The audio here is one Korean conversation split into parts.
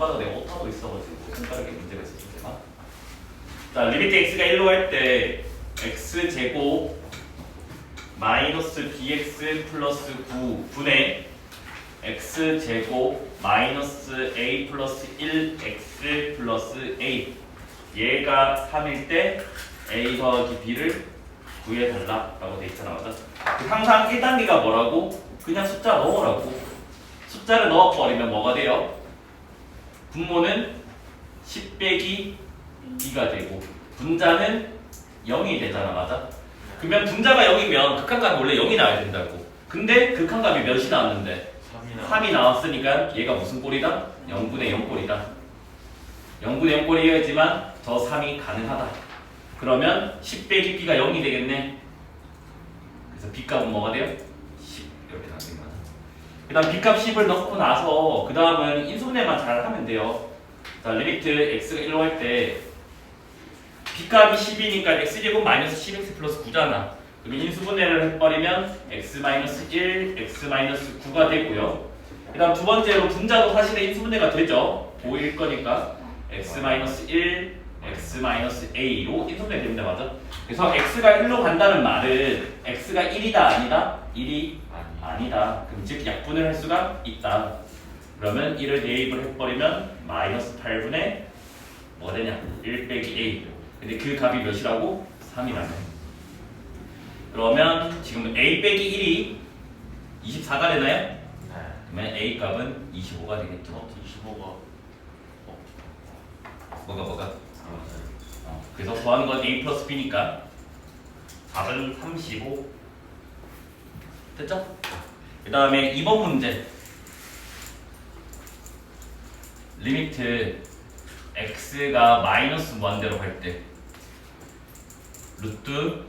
아까도 내가 오타도 있어가지고 손가락에 문제가 있었지 제가. 자, 리미트 x가 1로 할 때 x제곱 마이너스 bx 플러스 9 분의 x제곱 마이너스 a 플러스 1x 플러스 a 얘가 3일 때 a 더하기 b를 구해달라 라고 돼 있잖아. 맞아? 항상 1단계가 뭐라고? 그냥 숫자 넣으라고. 숫자를 넣어버리면 뭐가 돼요? 분모는 10 빼기 2가 되고 분자는 0이 되잖아. 맞아? 그러면 분자가 0이면 극한값이 원래 0이 나와야 된다고. 근데 극한값이 몇이 나왔는데? 3이 나왔으니까 얘가 무슨 꼴이다? 0분의 0 꼴이다. 0분의 0 꼴이겠지만 저 3이 가능하다. 그러면 10 빼기 b가 0이 되겠네. 그래서 b값은 뭐가 돼요? 10 이렇게 나오는 거야. 그 다음 b값 10을 넣고 나서 그 다음은 인수분해만 잘 하면 돼요. 자, 리미트 x가 1로 할 때 b값이 10이니까 x제곱 마이너스 10x 플러스 9잖아. 그러면 인수분해를 해버리면 x 마이너스 1, x 마이너스 9가 되고요. 그 다음 두 번째로 분자도 사실은 인수분해가 되죠. 5일 거니까 x 마이너스 1, x 마이너스 a로 인수분해 됩니다. 맞아? 그래서 x가 1로 간다는 말은 x가 1이다 아니다? 1이 아니다. 그럼 즉 약분을 할 수가 있다. 그러면 1을 대입을 해버리면 마이너스 8분의 뭐가 되냐? 1 빼기 a. 근데 그 값이 몇이라고? 3이라네. 그러면 지금 a 빼기 1이 24가 되나요? 네. 그러면 a 값은 25가 되겠죠. 25가 뭐가? 그래서 더하는 건 a 플러스 b니까 답은 35. 됐죠? 그 다음에 2번 문제. 리미트 x가 마이너스 무한대로 갈 때 루트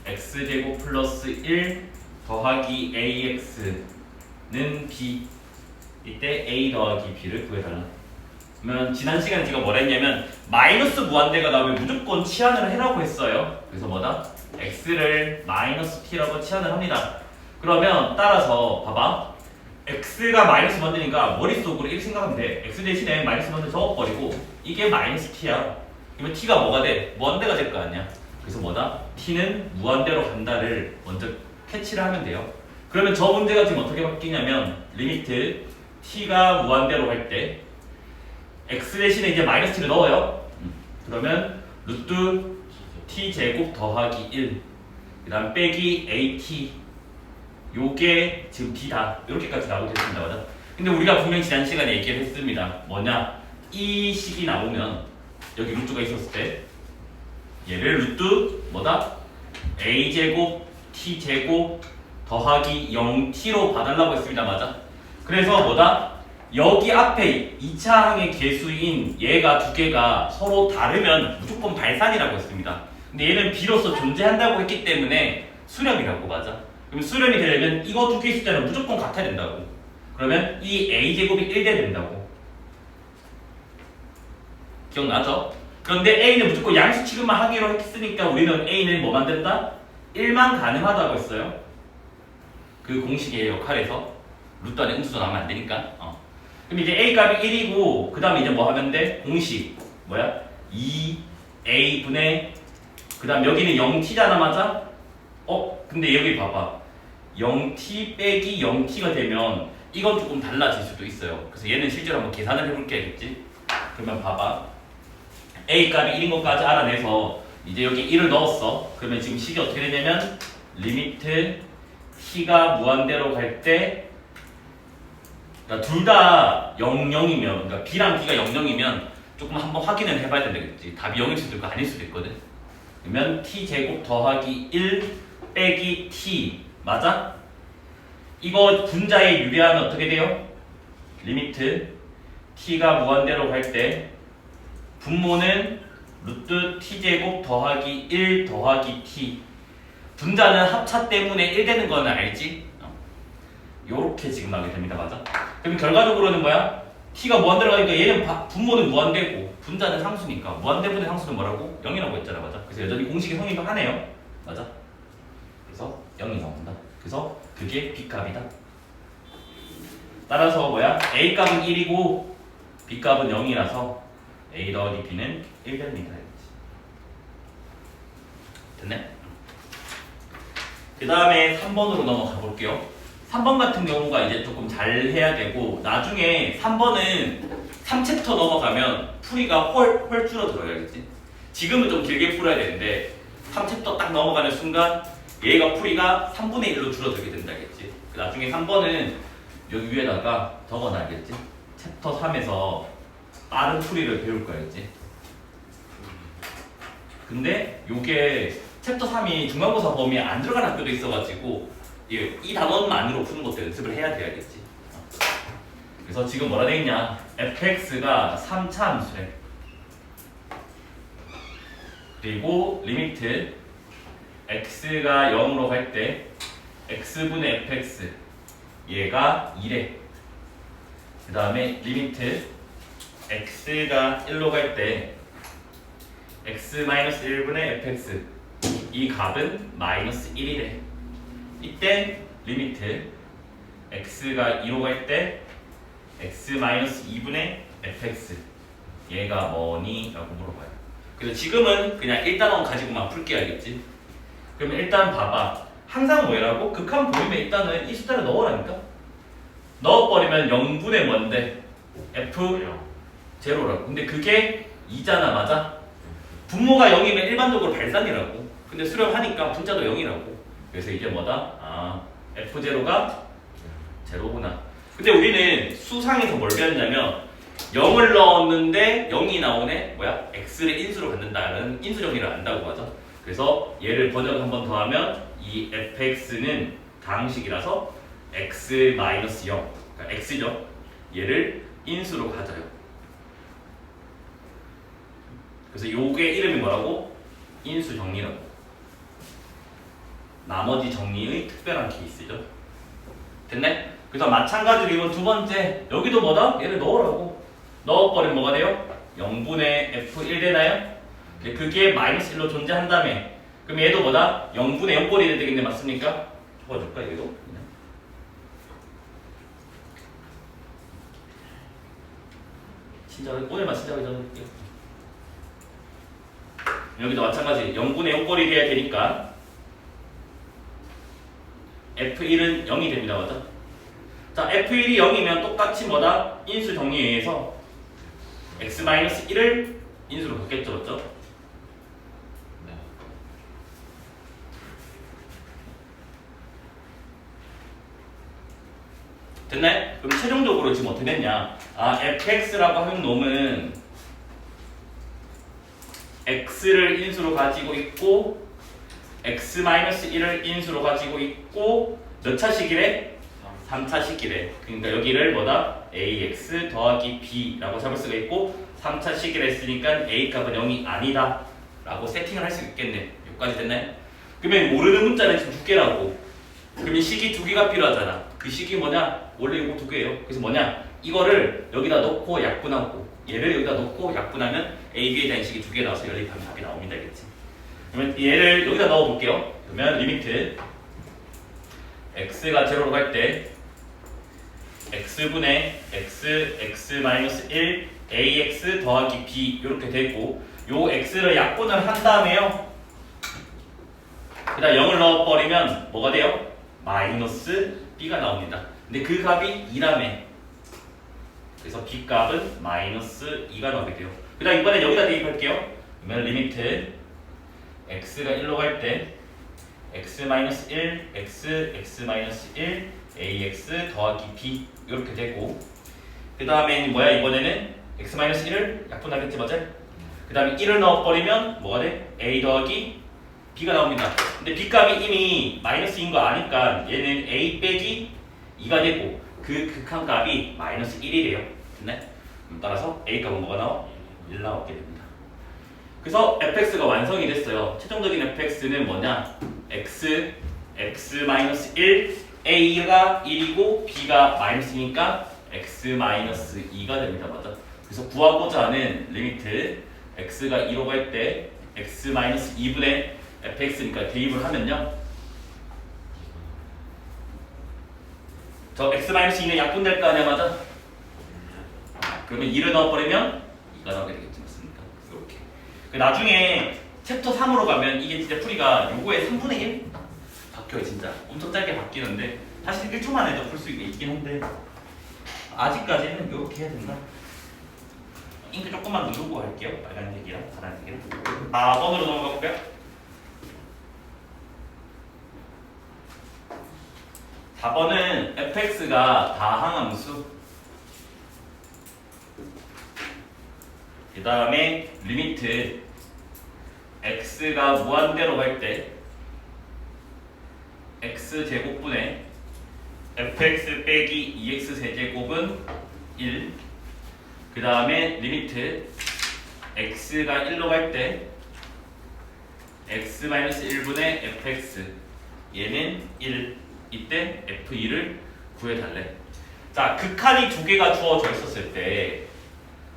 x제곱 플러스 1 더하기 ax는 b. 이때 a 더하기 b를 구해달라. 그러면 지난 시간에 제가 뭐라 했냐면 마이너스 무한대가 나오면 무조건 치환을 해라고 했어요. 그래서 뭐다? x를 마이너스 t라고 치환을 합니다. 그러면 따라서 봐봐. x가 마이너스 무한대니까 머릿속으로 이렇게 생각하면 돼. x 대신에 마이너스 무한대 적어버리고 이게 마이너스 t야. 그러면 t가 뭐가 돼? 무한대가 될 거 아니야. 그래서 뭐다? t는 무한대로 간다를 먼저 캐치를 하면 돼요. 그러면 저 문제가 지금 어떻게 바뀌냐면 리미트 t가 무한대로 갈 때 x 대신에 이제 마이너스 t를 넣어요. 그러면 루트 t 제곱 더하기 1 그 다음 빼기 at 요게 지금 b다. 이렇게까지 나오게 됐습니다. 맞아? 근데 우리가 분명히 지난 시간에 얘기를 했습니다. 뭐냐? 이 식이 나오면 여기 루트가 있었을 때 얘를 루트 뭐다? a제곱 t제곱 더하기 0t로 봐달라고 했습니다. 맞아? 그래서 뭐다? 여기 앞에 2차 항의 개수인 얘가 두 개가 서로 다르면 무조건 발산이라고 했습니다. 근데 얘는 b로서 존재한다고 했기 때문에 수렴이라고. 맞아? 그럼 수렴이 되려면 이거 두 개의 숫자는 무조건 같아야 된다고. 그러면 이 a제곱이 1대 된다고. 기억나죠? 그런데 a는 무조건 양수 취급만 하기로 했으니까 우리는 a는 뭐 만든다? 1만 가능하다고 했어요. 그 공식의 역할에서 루트 안에 음수도 나오면 안 되니까. 그럼 이제 a 값이 1이고 그 다음에 이제 뭐 하면 돼? 공식 뭐야? 2a분의 그 다음 여기는 0t잖아. 맞아? 근데 여기 봐봐. 0t 빼기 0t가 되면 이건 조금 달라질 수도 있어요. 그래서 얘는 실제로 한번 계산을 해볼게야겠지. 그러면 봐봐. a 값이 1인 것까지 알아내서 이제 여기 1을 넣었어. 그러면 지금 식이 어떻게 되냐면 리미트 t가 무한대로 갈 때 그러니까 둘 다 00이면 그러니까 b랑 b가 00이면 조금 한번 확인을 해봐야 된다겠지. 답이 0일 수도 있고 아닐 수도 있거든. 그러면 t제곱 더하기 1 빼기 t 맞아? 이거 분자에 유리하면 어떻게 돼요? 리미트 t가 무한대로 갈 때 분모는 루트 t제곱 더하기 1 더하기 t 분자는 합차 때문에 1 되는 거는 알지? 요렇게 지금 나오게 됩니다. 맞아? 그럼 결과적으로는 뭐야? t가 무한대로 가니까 얘는 분모는 무한대고 분자는 상수니까 무한대분의 상수는 뭐라고? 0이라고 했잖아. 맞아? 그래서 여전히 공식이 성립을 하네요. 맞아? 그래서 0이 나온다. 그래서 그게 b값이다. 따라서 뭐야? a 값은 1이고 b값은 0이라서 a 더하기 b는 1 됩니다. 됐네? 그 다음에 3번으로 넘어가 볼게요. 3번 같은 경우가 이제 조금 잘 해야 되고, 나중에 3번은 3챕터 넘어가면 풀이가 훨 줄어들어야겠지. 지금은 좀 길게 풀어야 되는데 3챕터 딱 넘어가는 순간 얘가 풀이가 3분의 1로 줄어들게 된다겠지. 나중에 3번은 여기 위에다가 적어놔야겠지. 챕터 3에서 빠른 풀이를 배울 거야겠지. 근데 요게 챕터 3이 중간고사 범위에 안 들어가는 학교도 있어가지고 이 단원만으로 푸는 것도 연습을 해야 돼야겠지. 그래서 지금 뭐라 되어있냐, fx가 3차 함수래. 그리고 리미트 x가 0으로 갈 때 x분의 fx 얘가 2래. 그 다음에 리미트 x가 1로 갈 때 x-1분의 fx 이 값은 마이너스 1이래. 이때 리미트 x가 2로 갈 때 x-2분의 fx 얘가 뭐니? 라고 물어봐요. 그래서 지금은 그냥 1단원 가지고만 풀게 알겠지? 그러면 일단 봐봐. 항상 뭐라고? 극한 보이면 일단은 이 숫자를 넣으라니까? 넣어버리면 0분의 뭔데? f0라고. 근데 그게 2잖아, 맞아? 분모가 0이면 일반적으로 발산이라고. 근데 수렴하니까 분자도 0이라고. 그래서 이게 뭐다? 아, f0가 0구나. 근데 우리는 수상에서 뭘 배웠냐면 0을 넣었는데 0이 나오네? 뭐야? x를 인수로 갖는다는 인수 정리를 안다고 하죠. 그래서 얘를 번역 한 번 더 하면 이 fx는 다항식이라서 x-0, 그러니까 x죠. 얘를 인수로 가져요. 그래서 요게 이름이 뭐라고? 인수 정리라고. 나머지 정리의 특별한 케이스죠. 됐네? 그래서 마찬가지로 이건 두 번째, 여기도 뭐다? 얘를 넣으라고. 넣어버리면 뭐가 돼요? 0분의 f1 되나요? 그게 마이너스 1로 존재한다며. 그럼 얘도 뭐다? 0분의 0꼴이 되겠네, 맞습니까? 적어줄까, 얘도? 친절하게, 오늘만 친절하게 적어줄게요. 여기도 마찬가지 0분의 0꼴이 돼야 되니까 f1은 0이 됩니다, 맞아? 자, f1이 0이면 똑같이 뭐다? 인수 정리에 의해서 x-1을 인수로 갖겠죠, 맞죠? 네. 됐나요? 그럼 최종적으로 지금 어떻게 됐냐? 아, fx라고 하는 놈은 x를 인수로 가지고 있고 x-1을 인수로 가지고 있고 몇 차식이래? 3차식이래. 그러니까 여기를 뭐다? ax 더하기 b라고 잡을 수가 있고 3차식이라 했으니까 a 값은 0이 아니다 라고 세팅을 할 수 있겠네. 여기까지 됐나요? 그러면 모르는 문자는 지금 2개라고. 그러면 식이 2개가 필요하잖아. 그 식이 뭐냐? 원래 이거 2개예요. 그래서 뭐냐? 이거를 여기다 넣고 약분하고 얘를 여기다 넣고 약분하면 a, b에 대한 식이 2개 나와서 연립하면 답이 나옵니다. 알겠지? 그러면 얘를 여기다 넣어볼게요. 그러면 리미트 x가 0로 갈 때 x분의 x-1 ax 더하기 b 이렇게 되고 요 x를 약분을 한 다음에요. 그 다음 0을 넣어버리면 뭐가 돼요? 마이너스 b가 나옵니다. 근데 그 값이 2라며. 그래서 b 값은 마이너스 2가 나오게 돼요. 그 다음 이번엔 여기다 대입할게요. 그러면 리미트 x가 1로 갈 때 x-1, x-1, ax 더하기 b 이렇게 되고 그 다음에 뭐야 이번에는 x-1을 약분하겠지 맞아? 그 다음에 1을 넣어버리면 뭐가 돼? a 더하기 b가 나옵니다. 근데 b 값이 이미 마이너스인 거 아니까 얘는 a 빼기 2가 되고 그 극한 값이 마이너스 1이래요. 됐네? 따라서 a 값은 뭐가 나와? 1 나오게 됩니다. 그래서 fx가 완성이 됐어요. 최종적인 fx는 뭐냐? x, x-1, a가 1이고 b가 마이너스니까 x-2가 됩니다. 맞아? 그래서 구하고자 하는 리미트 x가 2로 갈 때 x-2분의 fx니까 대입을 하면요. 저 x-2는 약분될 거 아니야, 맞아? 그러면 1을 넣어버리면 2가 나오게 되겠지, 맞습니까? 이렇게. 나중에 챕터 3으로 가면 이게 진짜 풀이가 요거의 3분의 1 바뀌어요. 진짜 엄청 짧게 바뀌는데 사실 1초만 해도 풀 수 있긴 한데 아직까지는 이렇게 해야 된다. 잉크 조금만 누르고 할게요. 빨간색이랑 파란색이랑. 4번으로 넘어가 볼까요? 4번은 fx가 다항함수, 그 다음에 리미트 x가 무한대로 갈 때 x제곱분의 fx 빼기 2x 세제곱은 1, 그 다음에 리미트 x가 1로 갈 때 x-1분의 fx 얘는 1, 이때 f2를 구해달래. 자, 극한이 두 개가 주어져 있었을 때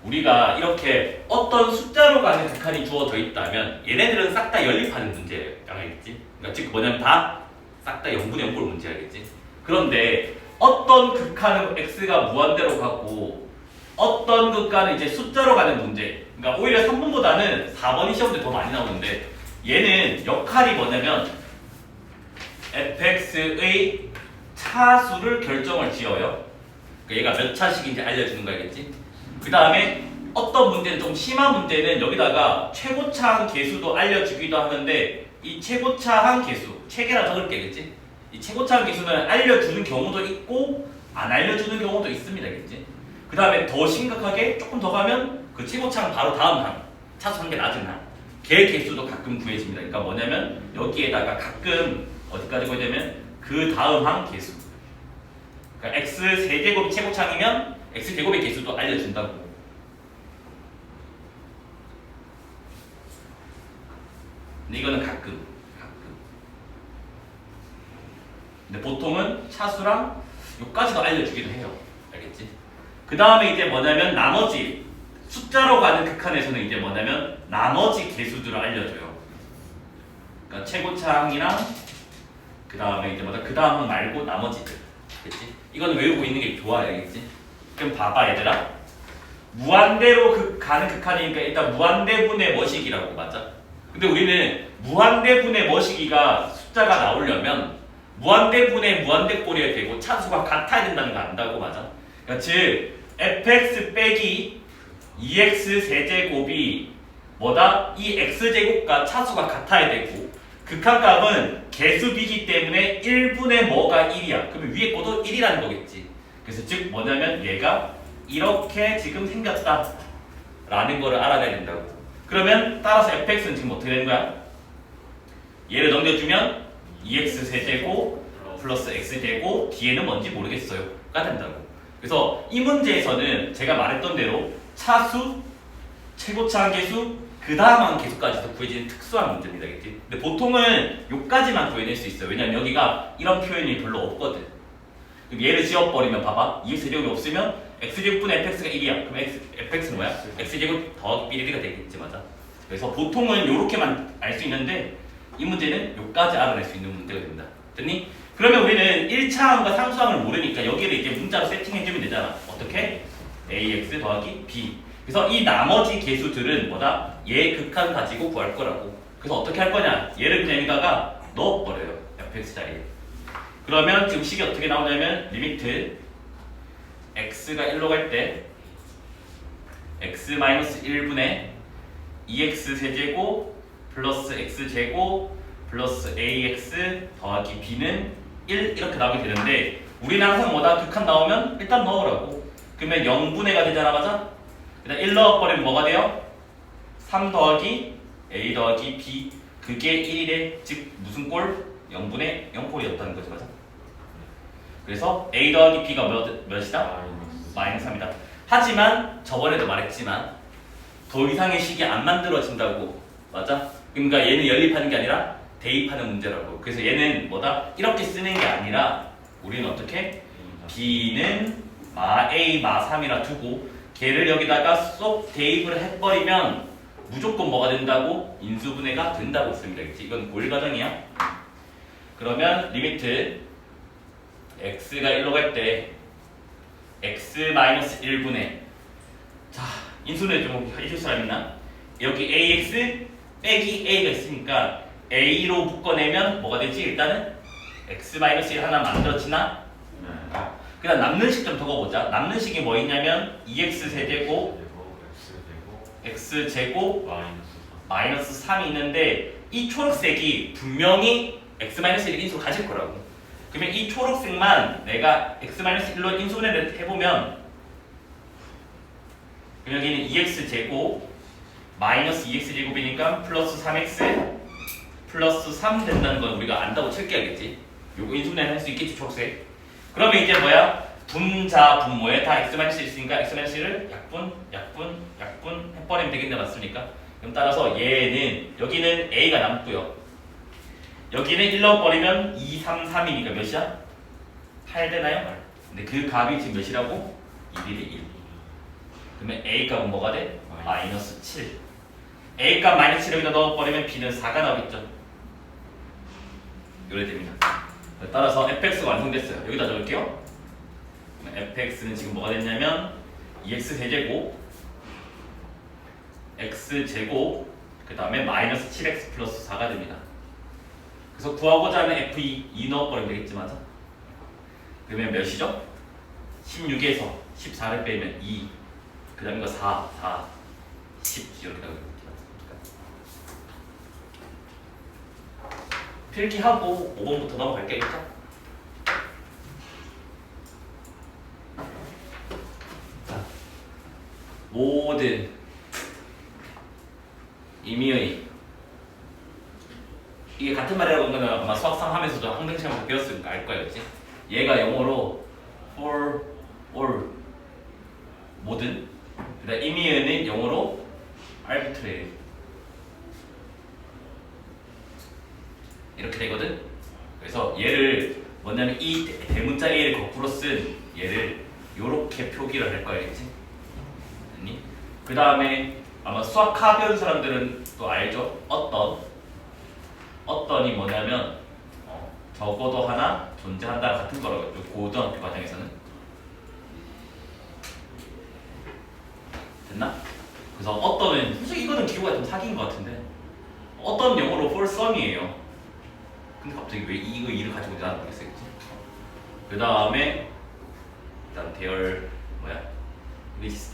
우리가 이렇게 어떤 숫자로 가는 극한이 주어져 있다면 얘네들은 싹 다 연립하는 문제예요. 알겠지? 그러니까 즉 뭐냐면 다 싹 다 0분의 0꼴 문제, 알겠지? 그런데 어떤 극한은 x가 무한대로 가고 어떤 극한은 이제 숫자로 가는 문제, 그러니까 오히려 3번보다는 4번이 시험 때 더 많이 나오는데 얘는 역할이 뭐냐면 fx의 차수를 결정을 지어요. 그러니까 얘가 몇 차식인지 알려주는 거겠지? 그 다음에 어떤 문제는 좀 심한 문제는 여기다가 최고차항 개수도 알려주기도 하는데 이 최고차항 개수, 최계라 적을게겠지? 이 최고차항 개수는 알려주는 경우도 있고 안 알려주는 경우도 있습니다, 겠지? 그 다음에 더 심각하게 조금 더 가면 그 최고차항 바로 다음 항, 차수 한 개 낮은 항, 걔 개수도 가끔 구해집니다. 그러니까 뭐냐면 여기에다가 가끔 어디까지 구해되면 그 다음 항 개수. 그러니까 x 세제곱이 최고차항이면 x 제곱의 개수도 알려준다고. 근데 이거는 가끔. 근데 보통은 차수랑 요까지도 알려주기도 해요. 알겠지? 그 다음에 이제 뭐냐면 나머지 숫자로 가는 극한에서는 이제 뭐냐면 나머지 개수들을 알려줘요. 그러니까 최고차항이랑 그 다음에 이제 뭐다 그 다음 항 말고 나머지들. 알겠지? 이거는 외우고 있는 게 좋아요. 알겠지? 그럼 봐봐 얘들아. 무한대로 가는 극한이니까 일단 무한대분의 머시기라고, 맞아? 근데 우리는 무한대분의 머시기가 숫자가 나오려면 무한대분의 무한대꼴이어야 되고 차수가 같아야 된다는 거 안다고, 맞아? 그러니까 즉 fx 빼기 2x 세제곱이 뭐다? 이 x제곱과 차수가 같아야 되고 극한값은 개수비기 때문에 1분의 뭐가 1이야. 그러면 위에 것도 1이라는 거겠지. 그래서 즉 뭐냐면 얘가 이렇게 지금 생겼다 라는 거를 알아내야 된다고. 그러면 따라서 fx는 지금 어떻게 되는 거야? 얘를 넘겨주면 2x 세제곱 플러스 x제곱 뒤에는 뭔지 모르겠어요 가 된다고. 그래서 이 문제에서는 제가 말했던 대로 차수, 최고차항 개수, 그 다음한 개수까지도 구해지는 특수한 문제입니다. 그치? 근데 보통은 요까지만 구해낼 수 있어요. 왜냐면 여기가 이런 표현이 별로 없거든. 그럼 얘를 지워버리면 봐봐. 2x 세제곱이 없으면 x제곱분의 fx가 1이야. 그럼 fx는 뭐야? x제곱 더하기 삐리리가 되겠지, 맞아? 그래서 보통은 요렇게만 알 수 있는데 이 문제는 요까지 알아낼 수 있는 문제가 됩니다. 됐니? 그러면 우리는 1차항과 상수항을 모르니까 여기를 이제 문자로 세팅해주면 되잖아. 어떻게? ax 더하기 b. 그래서 이 나머지 개수들은 뭐다? 얘 극한 가지고 구할 거라고. 그래서 어떻게 할 거냐? 얘를 그냥 여기다가 넣어버려요. fx 자리에. 그러면 지금 식이 어떻게 나오냐면 리미트 x가 1로 갈 때 x-1분의 2x 세제곱 플러스 x제곱 플러스 ax 더하기 b는 1 이렇게 나오게 되는데 우리는 항상 뭐다? 극한 나오면 일단 넣으라고. 그러면 0분의가 되잖아, 맞아? 그다음 1 넣어버리면 뭐가 돼요? 3 더하기 a 더하기 b 그게 1이래. 즉 무슨 꼴? 0분의 0꼴이었다는 거지, 맞아? 그래서 a 더하기 b가 몇이다? 마이너스 3이다. 하지만 저번에도 말했지만 더 이상의 식이 안 만들어진다고, 맞아? 그러니까 얘는 연립하는 게 아니라 대입하는 문제라고. 그래서 얘는 뭐다? 이렇게 쓰는 게 아니라 우리는 어떻게? b는 a 마 3이라 두고 걔를 여기다가 쏙 대입을 해버리면 무조건 뭐가 된다고? 인수분해가 된다고 씁니다. 이건 고일 과정이야. 그러면 리미트 x가 1로 갈 때 x-1분의 자, 인수는 좀 해줄 사람 있나? 여기 ax 빼기 a가 있으니까 a로 묶어내면 뭐가 되지? 일단은 x-1 하나 만들어지나? 그 다음 남는 식 좀 적어보자. 남는 식이 뭐 있냐면 2x 세제곱 x제곱 마이너스 3이 있는데 이 초록색이 분명히 x-1을 인수 가질 거라고. 그러면 이 초록색만 내가 x-1로 인수분해를 해보면 여기는 2x제곱 마이너스 2x제곱이니까 플러스 3x 플러스 3 된다는 건 우리가 안다고 칠게야겠지. 요거 인수분해 할 수 있겠지 초록색. 그러면 이제 뭐야? 분자 분모에 다 x-1 있으니까 x-1을 약분 해버리면 되겠네. 맞습니까? 그럼 따라서 얘는 여기는 a가 남고요. 여기는 1 넣어버리면 2, 3, 3이니까 몇이야? 8 되나요? 근데 그 값이 지금 몇이라고? 1이 돼 1. 그러면 a 값은 뭐가 돼? 마이너스 7. a 값 마이너스 7을 여기다 넣어버리면 b는 4가 나오겠죠. 이래 됩니다. 따라서 fx가 완성됐어요. 여기다 적을게요. fx는 지금 뭐가 됐냐면 2x 세제곱 x제곱 그 다음에 마이너스 7x 플러스 4가 됩니다. 그래서 구하고자 하는 f2 넣어버리면 되겠지. 맞아? 그러면 몇이죠? 16에서 14를 빼면 2 그 다음에 이거 4, 10 이렇게 나오겠지. 필기하고 5번부터 넘어갈게요. 자, 모든 임의의 이게 같은 말이라고 하면 아마 수학상 하면서도 항등 시간에 배웠으니까 알 거예요. 그치? 얘가 영어로 for all 모든 그 다음 임의의는 영어로 arbitrary 이렇게 되거든. 그래서 얘를 뭐냐면 이 대문자 a를 거꾸로 쓴 얘를 요렇게 표기를 할 거야. 알겠지? 아니? 그 다음에 아마 수학 배운 사람들은 또 알죠? 어떤이 뭐냐면 적어도 하나 존재한다 같은 거라고 했죠. 고등학교 과정에서는. 됐나? 그래서 어떤은 솔직히 이거는 기호가 좀 사기인 것 같은데 어떤 영어로 for some이에요. 근데 갑자기 왜 이거 일을 가지고 있는지 나는 모르겠어요. 그 다음에 일단 대열 뭐야?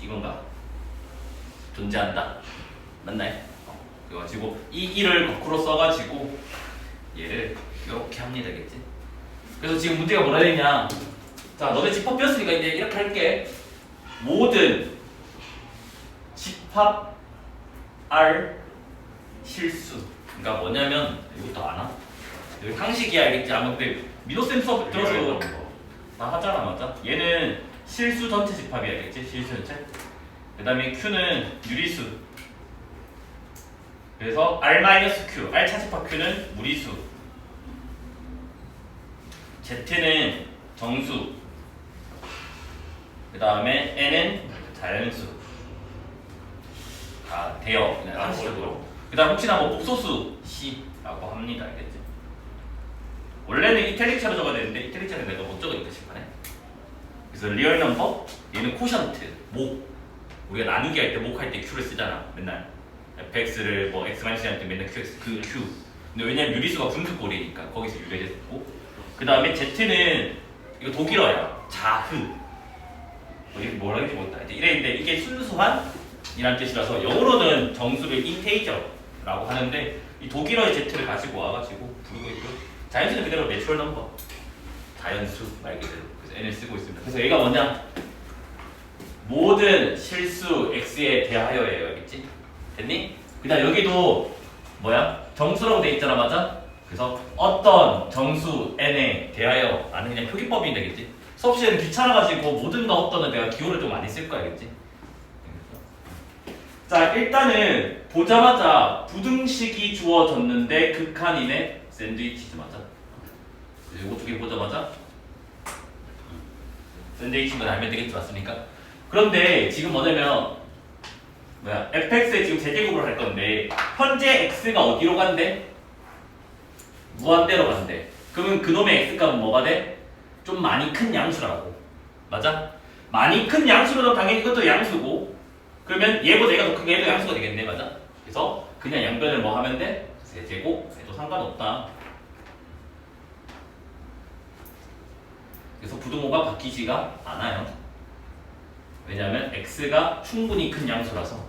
이건가? 존재한다. 맞나요? 그래가지고 이 1을 거꾸로 써가지고 얘를 이렇게 합니다. 알겠지? 그래서 지금 문제가 뭐라 되냐? 자, 너네 집합 배웠으니까 이제 이렇게 할게. 모든 집합 R 실수. 그러니까 뭐냐면 이것도 아나? 여기 상식이야. 알겠지? 아마 근데 민호쌤 수업 들어서 다 하잖아. 맞아? 얘는 실수 전체 집합이야. 알겠지? 실수 전체. 그 다음에 Q는 유리수. 그래서 R-Q, R 차집합 Q는 무리수. Z는 정수. 그 다음에 N은 자연수. 다 돼요. 그냥 상식으로. 그 다음 혹시나 뭐 복소수 C라고 합니다. 알겠지? 원래는 이탈릭차로 적어야 되는데 이탈릭차는 내가 못 적으니까 심판에. 그래서 리얼 넘버, 얘는 코션트, 목. 우리가 나누기 할 때 목 할 때 Q를 쓰잖아. 맨날 fx를 뭐 x-1 할 때 맨날 qx 그 Q. 근데 왜냐면 유리수가 분수꼴이니까 거기서 유래됐고. 그 다음에 Z는 이거 독일어야. 자흐. 이게 뭐라 할지 모르겠다. 이랬는데 이게 순수한 이란 뜻이라서 영어로는 정수를 인테이저라고 하는데 이 독일어의 Z를 가지고 와가지고 부르고 있고. 자연수는 그대로 내추럴 넘버. 자연수 말 그대로. 그래서 N을 쓰고 있습니다. 그래서 얘가 뭐냐? 모든 실수 x에 대하여예요. 알겠지? 됐니? 그 다음 여기도 뭐야? 정수라고 돼 있잖아. 맞아? 그래서 어떤 정수 n에 대하여 아는 그냥 표기법이 되겠지? 수업 시에는 귀찮아가지고 모든가 어떤은 내가 기호를 좀 많이 쓸 거야. 알겠지? 자, 일단은 보자마자 부등식이 주어졌는데 극한이네. 샌드위치즈 맞아? 이거 두 개 보자마자 샌드위치인 건 알면 되겠지. 맞습니까? 그런데 지금 뭐냐면 뭐야? fx에 지금 제제곱을 할 건데 현재 x가 어디로 간대? 무한대로 간대. 그러면 그놈의 x값은 뭐가 돼? 좀 많이 큰 양수라고. 맞아? 많이 큰 양수로는 당연히 이것도 양수고 그러면 얘보다 얘가 더 큰 게 얘도 양수가 되겠네, 맞아? 그래서 그냥 양변을 뭐 하면 돼? 세제곱 해도 상관없다. 그래서 부등호가 바뀌지가 않아요. 왜냐하면 x가 충분히 큰 양수라서.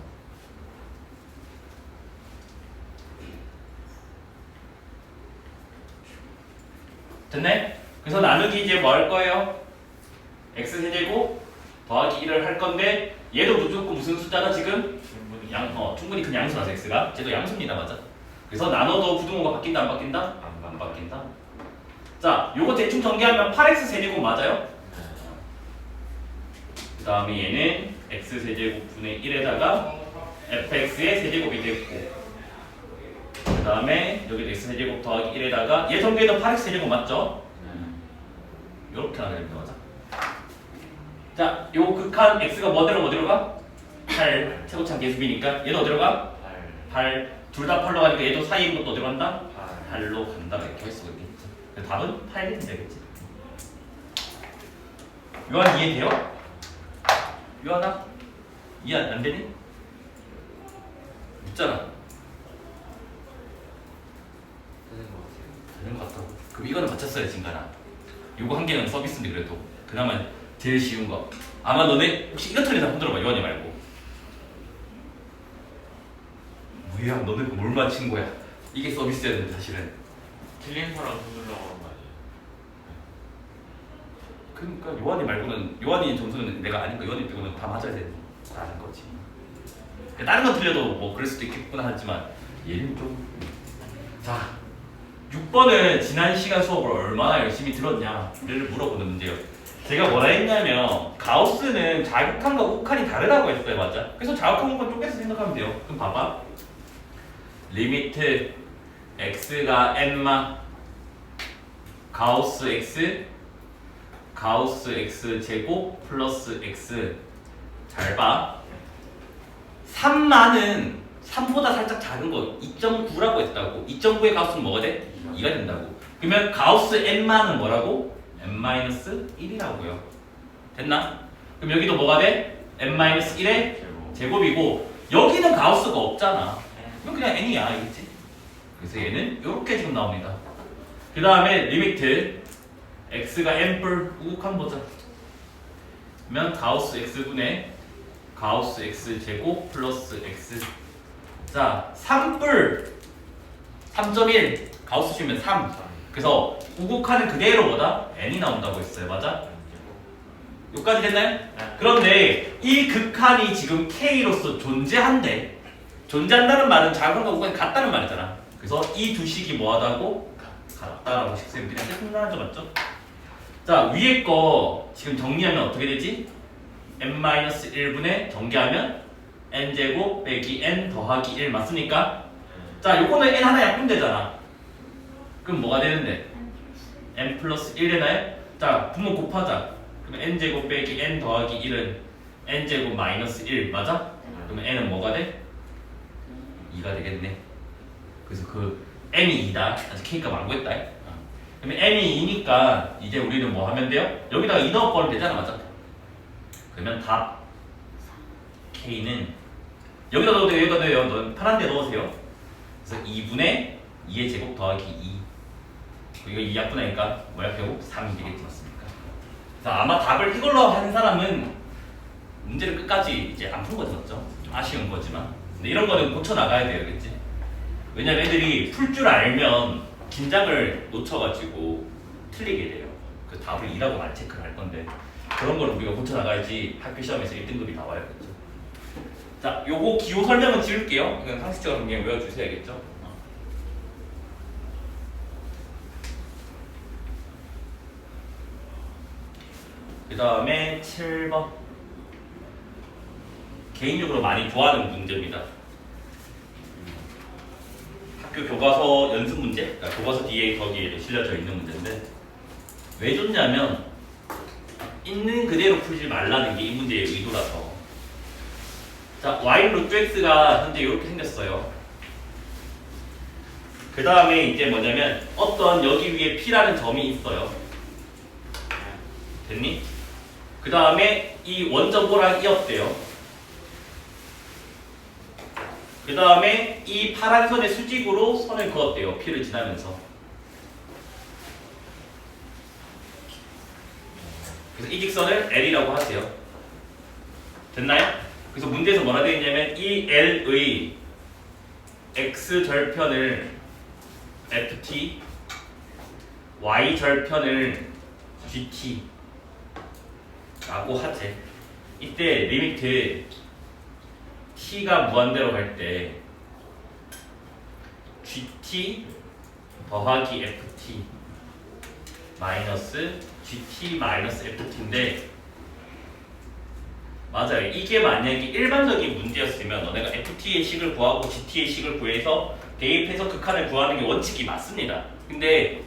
됐네? 그래서 나누기 이제 뭐 할 거예요? x세제곱 더하기 1을 할 건데 얘도 무조건 무슨 숫자가 지금? 충분히 큰 양수라서 x가 쟤도 양수입니다, 맞아? 그래서 나눠도 부등호가 바뀐다 안 바뀐다? 안 바뀐다. 자, 요거 대충 전개하면 8x 세제곱 맞아요? 그 다음에 얘는 x 세제곱 분의 1에다가 fx의 세제곱이 됐고, 그 다음에 여기도 x 세제곱 더하기 1에다가 얘 전개도 8x 세제곱 맞죠? 이렇게 하게 됩니다, 맞아? 자, 요 극한 x가 뭐대로 가? 8 최고차항 계수비니까 얘도 어디로 가? 8 둘 다 8로 가니까 얘도 사이에 있는 것도 어디로 간다? 8로 간다 이렇게 할 수가 있겠죠. 답은 8이 되겠지. 요한 이해돼요? 요한아? 이해 안 되니? 묻잖아. 되는 것 같아. 그럼 이거는 맞췄어야지, 인간아. 요거 한 개는 서비스인데 그래도 그나마 제일 쉬운 거. 아마 너네 혹시 이거 틀린 사람 흔들어봐, 요한이 말고. 뭐야, 너네 뭘 맞힌 거야? 이게 서비스였는데 사실은. 틀린 사람 손들라고 하는 거 아니에요? 그러니까 요한이 말고는, 요한이 점수는 내가 아니까 요한이 빼고는 다 맞아야 되는 거지. 다른 건 틀려도 뭐 그럴 수도 있겠구나 하지만 얘는 좀. 자, 6번은 지난 시간 수업을 얼마나 열심히 들었냐를 물어보는 문제예요. 제가 뭐라 했냐면 가우스는 자극한과 우극한이 다르다고 했어요, 맞아? 그래서 자극한 우극한 쪼개서 생각하면 돼요. 그럼 봐봐. 리미트 x가 n마 가우스 x 제곱 플러스 x. 잘 봐. 3마는 3보다 살짝 작은 거 2.9라고 했다고. 2.9의 가우스는 뭐가 돼? 2가 된다고. 그러면 가우스 n마는 뭐라고? n-1이라고요. 됐나? 그럼 여기도 뭐가 돼? n-1의 제곱이고 여기는 가우스가 없잖아. 그럼 그냥 n이야, 알겠지? 그래서 얘는 이렇게 지금 나옵니다. 그 다음에 리미트 x가 n뿔 우극한 보자. 그러면 가우스 x분의 가우스 x 제곱 플러스 x. 자, 3뿔 3.1 가우스 씌우면 3. 그래서 우극한은 그대로 뭐다? n이 나온다고 했어요, 맞아? 여기까지 됐나요? 그런데 이 극한이 지금 k로서 존재한다는 말은 자극한과 우극한이 같다는 말이잖아. 그래서 이 두 식이 뭐하다고? 같다라고 식쌤 그냥 끝나는 거 맞죠? 자, 위에 거 지금 정리하면 어떻게 되지? n-1분의 전개하면 n제곱 빼기 n 더하기 1 맞습니까? 자, 요거는 n 하나 약분되잖아. 그럼 뭐가 되는데? n 플러스 1 되나요? 자, 분모 곱하자. 그러면 n제곱 빼기 n 더하기 1은 n제곱 마이너스 1 맞아? 그러면 n은 뭐가 돼? 2가 되겠네. 그래서 그 n이 2다. 아직 k값 안 구했다. 그러면 n이 2니까 이제 우리는 뭐 하면 돼요? 여기다가 2 넣어버리면 되잖아, 맞아? 그러면 답 k는 여기다 넣어도 돼요, 여기다 넣어요. 넌 편한 데 넣으세요. 그래서 2분의 2의 제곱 더하기 2. 이거 2 약분하니까 뭐야? 결국 3이 되겠지, 맞습니까? 자, 아마 답을 이걸로 한 사람은 문제를 끝까지 이제 안 푼 거죠, 좀 아쉬운 거지만. 근데 이런 거는 고쳐 나가야 돼요, 그치? 왜냐면 애들이 풀 줄 알면 긴장을 놓쳐가지고 틀리게 돼요. 그 답을 2라고 안 체크를 할 건데 그런 걸 우리가 고쳐 나가야지 학교 시험에서 1등급이 나와요, 그죠? 자, 요거 기호 설명은 지울게요. 그냥 상식적으로 그냥 외워주셔야겠죠? 그 다음에 7번. 개인적으로 많이 좋아하는 문제입니다. 학교 교과서 연습 문제, 그러니까 교과서 뒤에 거기에 실려져 있는 문제인데 왜 좋냐면 있는 그대로 풀지 말라는 게 이 문제의 의도라서. 자, y 루트 x가 현재 이렇게 생겼어요. 그 다음에 이제 뭐냐면 어떤 여기 위에 p라는 점이 있어요. 됐니? 그 다음에 이 원점 O랑 이었대요. 그 다음에 이 파란 선의 수직으로 선을 그었대요. P를 지나면서. 그래서 이 직선을 L이라고 하세요. 됐나요? 그래서 문제에서 뭐라 되어 있냐면 이 L의 X 절편을 FT, Y 절편을 GT 라고 하지. 이때 리미트 T가 무한대로 갈 때 GT 더하기 FT 마이너스 GT 마이너스 FT인데 맞아요. 이게 만약에 일반적인 문제였으면 너네가 FT의 식을 구하고 GT의 식을 구해서 대입해서 극한을 구하는 게 원칙이 맞습니다. 근데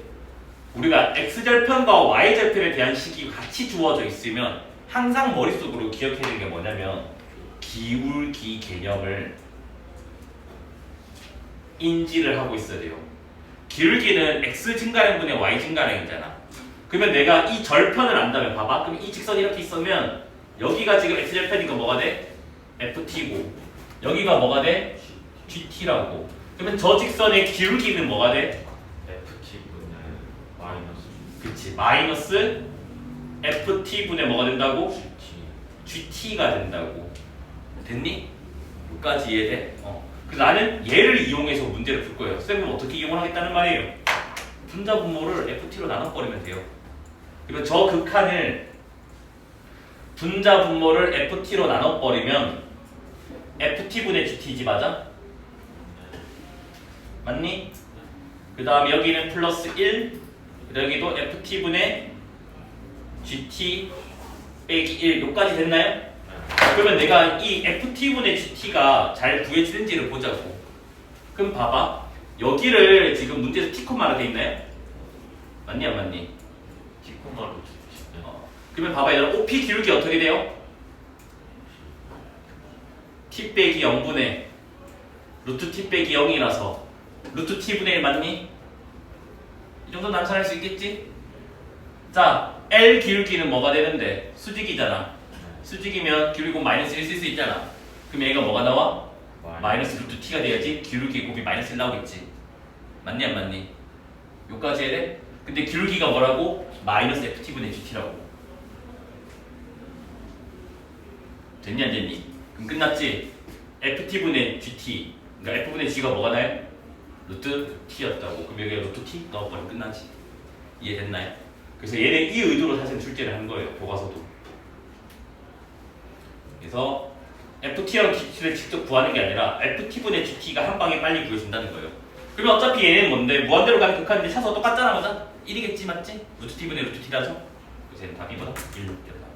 우리가 X절편과 Y절편에 대한 식이 같이 주어져 있으면 항상 머릿속으로 기억해야 되는 게 뭐냐면 기울기 개념을 인지를 하고 있어야 돼요. 기울기는 X 증가량분의 Y 증가량이잖아. 그러면 내가 이 절편을 안다면 봐봐. 그럼 이 직선이 이렇게 있으면 여기가 지금 X절편이니까 뭐가 돼? FT고 여기가 뭐가 돼? GT라고. 그러면 저 직선의 기울기는 뭐가 돼? FT분의 마이너스 그치. 마이너스 FT분의 뭐가 된다고? GT. GT가 된다고. 됐니? 여기까지 이해돼? 그래서 나는 얘를 이용해서 문제를 풀 거예요. 쌤은 어떻게 이용을 하겠다는 말이에요? 분자 분모를 FT로 나눠버리면 돼요. 그러면 저 극한을 분자 분모를 FT로 나눠버리면 FT분의 GT지 맞아? 맞니? 그 다음에 여기는 플러스 1 여기도 FT분의 GT 빼기 1 여기까지 됐나요? 그러면 내가 이 FT분의 GT가 잘 구해지는지를 보자고. 그럼 봐봐. 여기를 지금 문제에서 T코마로 돼 있나요? 맞니 안 맞니? T코마로 GT. 그러면 봐봐 얘들아. OP 기울기 어떻게 돼요? T 빼기 0분의 루트 T 빼기 0이라서 루트 T분의 1 맞니? 이 정도 남산할 수 있겠지? 자, L 기울기는 뭐가 되는데? 수직이잖아. 수직이면 기울기 마이너스 1 쓸 수 있잖아. 그럼 얘가 뭐가 나와? 마이너스 루트 T가 돼야지 기울기 곱이 마이너스 1 나오겠지. 맞니 안 맞니? 요까지 해야 돼? 근데 기울기가 뭐라고? 마이너스 FT분의 GT라고. 됐니 안 됐니? 그럼 끝났지? FT분의 GT 그러니까 F분의 G가 뭐가 나요? 루트 T였다고. 그럼 여기에 루트 T 넣어버리면 끝나지. 이해됐나요? 그래서 얘는 이 의도로 사실 출제를 한 거예요. 교과서도. 그래서 FT랑 GT를 직접 구하는 게 아니라 FT분의 GT가 한 방에 빨리 구해준다는 거예요. 그러면 어차피 얘는 뭔데? 무한대로 가는 극한인데 차수가 똑같잖아. 맞아? 1이겠지 맞지? 루트 T분의 루트 T라죠? 그래서 얘는 답이보다 1 된다.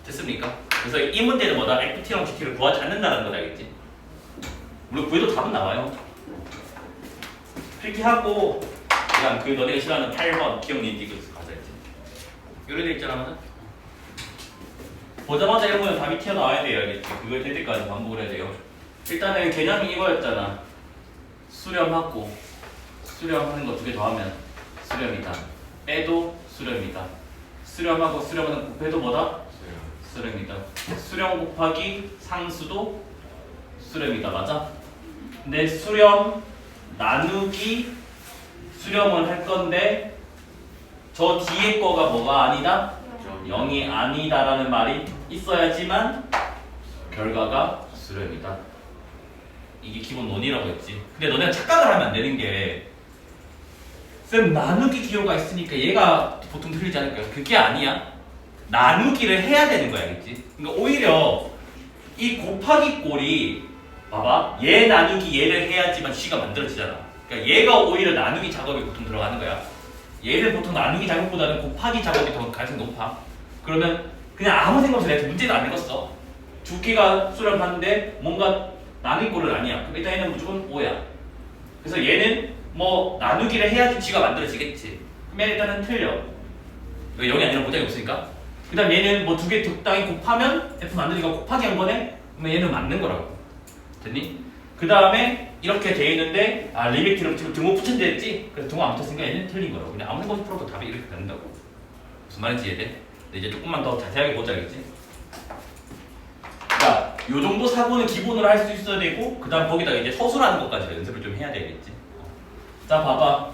됐습니까? 그래서 이 문제는 뭐다? FT랑 GT를 구하지 않는다는 거다 알겠지? 물론 구해도 답은 나와요. 필기하고 그냥 그 너네가 싫어하는 8번 기억니디 그 가자 했지. 요래 돼 있잖아 맞아? 보자마자 이런 거는 답이 튀어나와야 돼요 알겠지? 그걸 될 때까지 반복을 해야 돼요. 일단은 개념이 이거였잖아. 수렴하고 수렴하는 거 2개 더하면 수렴이다. 빼도 수렴이다. 수렴하고 수렴하는 곱해도 뭐다? 수렴이다. 수렴 곱하기 상수도 수렴이다. 맞아? 근데 수렴 나누기 수렴을 할 건데 저 뒤에 거가 뭐가 아니다? 0이 아니다라는 말이 있어야지만 결과가 수렴이다. 이게 기본 논이라고 했지. 근데 너네가 착각을 하면 안 되는 게 쌤 나누기 기호가 있으니까 얘가 보통 틀리지 않을까요? 그게 아니야. 나누기를 해야 되는 거야 알겠지? 그러니까 오히려 이 곱하기 꼴이 봐봐 얘 나누기 얘를 해야지만 G가 만들어지잖아. 그러니까 얘가 오히려 나누기 작업이 보통 들어가는 거야. 얘는 보통 나누기 작업보다는 곱하기 작업이 더 가능성이 높아. 그러면 그냥 아무 생각 없이 내가 문제도 안 읽었어. 2개가 수렴하는데 뭔가 나누기 꼴은 아니야. 그럼 일단 얘는 무조건 5야. 그래서 얘는 뭐 나누기를 해야지 G가 만들어지겠지. 그러면 일단은 틀려. 왜 0이 아니라 문제가 없으니까. 그 다음 얘는 뭐 2개 적당히 곱하면 F 만드니까 곱하기 한 번에 그러면 얘는 맞는 거라고. 됐니? 그 다음에 이렇게 돼 있는데 리미트로 지금 등호 붙였는데 했지? 그래서 등호 안 붙였으니까 얘는 틀린 거라고. 그냥 아무 생각 없이 풀어도 답이 이렇게 된다고. 무슨 말인지 이해돼? 근데 이제 조금만 더 자세하게 보자 알겠지? 자 요 정도 사고는 기본으로 할 수 있어야 되고 그 다음 거기다가 이제 서술하는 것까지 연습을 좀 해야 되겠지. 자 봐봐.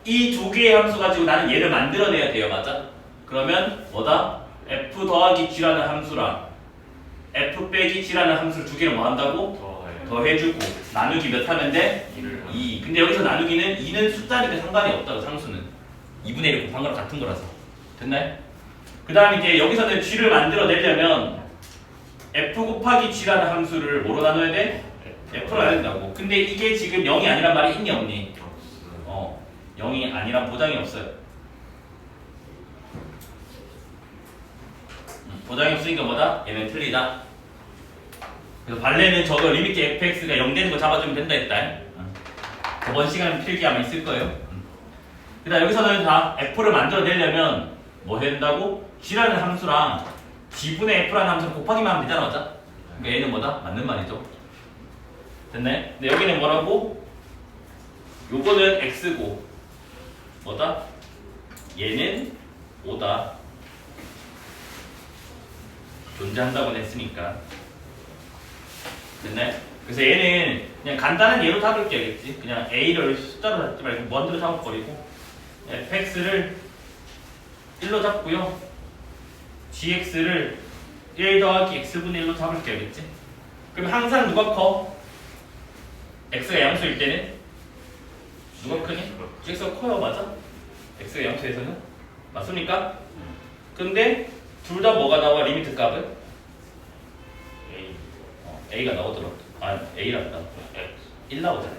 이 두 개의 함수 가지고 나는 얘를 만들어내야 돼요. 맞아? 그러면 뭐다? f 더하기 g라는 함수랑 f 빼기 g라는 함수를 두 개를 뭐 한다고? 더해주고 나누기 몇 하면 돼? 2. 근데 여기서 나누기는 2는 숫자니까 상관이 없다고. 상수는 2분의 1 곱한 거랑 같은 거라서. 됐나요? 그 다음 이제 여기서는 g를 만들어내려면 f 곱하기 g라는 함수를 뭐로 나눠야 돼? f로 나눠야 된다고. 근데 이게 지금 0이 아니란 말이 있니 없니? 0이 아니란 보장이 없어요. 보장이 없으니까 뭐다? 얘는 틀리다. 그래서 발레는 저거 리미트 fx가 0 되는 거 잡아주면 된다 했다. 저번 시간 필기 아마 있을 거예요. 그 다음 여기서는 다 f를 만들어내려면 뭐 해야 된다고? g라는 함수랑 g분의 f라는 함수를 곱하기만 하면 되잖아. 맞아? 그러니까 얘는 뭐다? 맞는 말이죠. 됐네? 근데 여기는 뭐라고? 요거는 x고 뭐다? 얘는 5다. 존재한다고 했으니까. 됐네? 그래서 얘는 그냥 간단한 예로 잡을게야겠지. 그냥 a를 숫자로 잡지 말고 먼저 잡아버리고 fx를 1로 잡고요. gx를 1 더하기 x분의 1로 잡을게야겠지. 그럼 항상 누가 커? x가 양수일 때는 누가 크니? gx가 커요. 맞아? x가 양수에서는? 맞습니까? 근데 둘 다 뭐가 나와? 리미트 값은? A가 나오더라. 아, A란다. 1 나오잖아.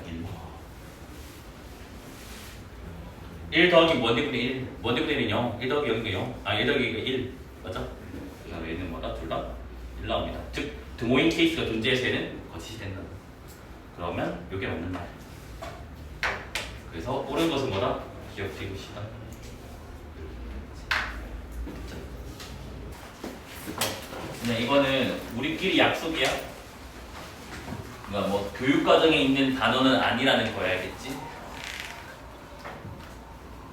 1 더하기 뭔데분의 1? 뭔데분의 1은 0. 1 더하기 0이니까 0. 아, 1 더하기 1. 맞아? 그래서 얘는 뭐다? 둘 다 1 나옵니다. 즉, 등호인 케이스가 존재해서 얘는 거치시 된다. 그러면 이게 맞는 말. 그래서 옳은 것은 뭐다? 기억되고 싶다. 네, 이거는 우리끼리 약속이야. 그러니까 뭐 교육과정에 있는 단어는 아니라는 거야, 알겠지?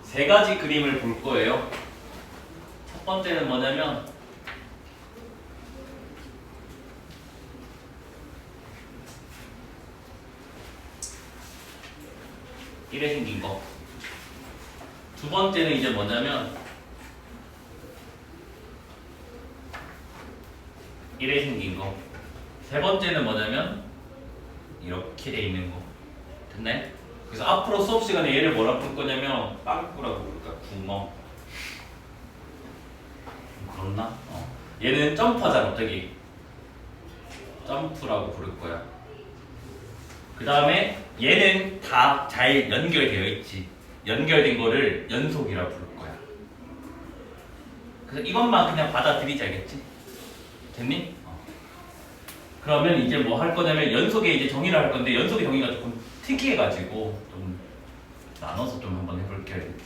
세 가지 그림을 볼 거예요. 첫 번째는 뭐냐면 이래 생긴 거. 두 번째는 이제 뭐냐면 이래 생긴 거. 세 번째는 뭐냐면 이렇게 돼 있는 거. 됐네? 그래서 앞으로 수업 시간에 얘를 뭐라 부를 거냐면 빵꾸라고 부를까? 구멍. 그렇나? 얘는 점프하잖아. 어떻게? 점프라고 부를 거야. 그 다음에 얘는 다 잘 연결되어 있지. 연결된 거를 연속이라 부를 거야. 그래서 이것만 그냥 받아들이지, 알겠지? 됐니? 그러면 이제 뭐 할 거냐면 연속의 이제 정의를 할 건데 연속의 정의가 조금 특이해가지고 좀 나눠서 좀 한번 해볼게요, 알겠지?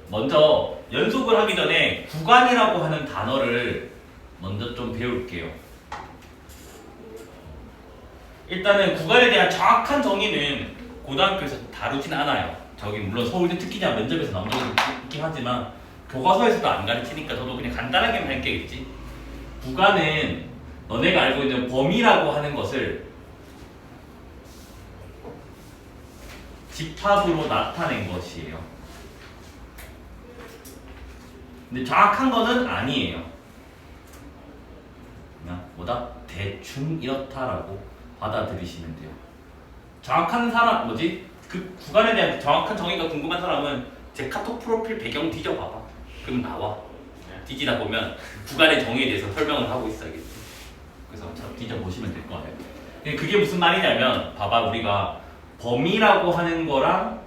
먼저 연속을 하기 전에 구간이라고 하는 단어를 먼저 좀 배울게요. 일단은 구간에 대한 정확한 정의는 고등학교에서 다루진 않아요. 저기 물론 서울대 특기자 면접에서 나온 적이 있긴 하지만 교과서에서도 안 가르치니까 저도 그냥 간단하게만 할게겠지. 구간은 너네가 알고 있는 범위라고 하는 것을 집합으로 나타낸 것이에요. 근데 정확한 거는 아니에요. 그냥 뭐다? 대충 이렇다라고 받아들이시면 돼요. 정확한 사람 뭐지? 그 구간에 대한 정확한 정의가 궁금한 사람은 제 카톡 프로필 배경 뒤져봐봐. 그럼 나와. 뒤지다 보면 구간의 정의에 대해서 설명을 하고 있어야겠지. 그래서 참 뒤져보시면 될 것 같아요. 근데 그게 무슨 말이냐면 봐봐, 우리가 범위라고 하는 거랑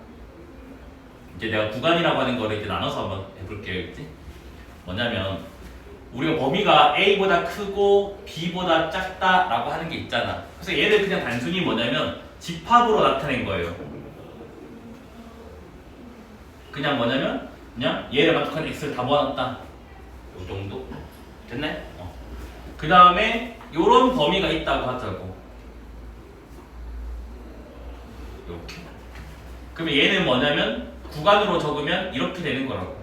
이제 내가 구간이라고 하는 거를 이제 나눠서 한번 해볼게요. 그치? 뭐냐면 우리가 범위가 A보다 크고 B보다 작다라고 하는 게 있잖아. 그래서 얘를 그냥 단순히 뭐냐면 집합으로 나타낸 거예요. 그냥 뭐냐면 그냥 얘를 만족하는 x를 다 모아놨다. 요 정도? 됐네? 그 다음에 요런 범위가 있다고 하자고. 이렇게. 그러면 얘는 뭐냐면 구간으로 적으면 이렇게 되는 거라고.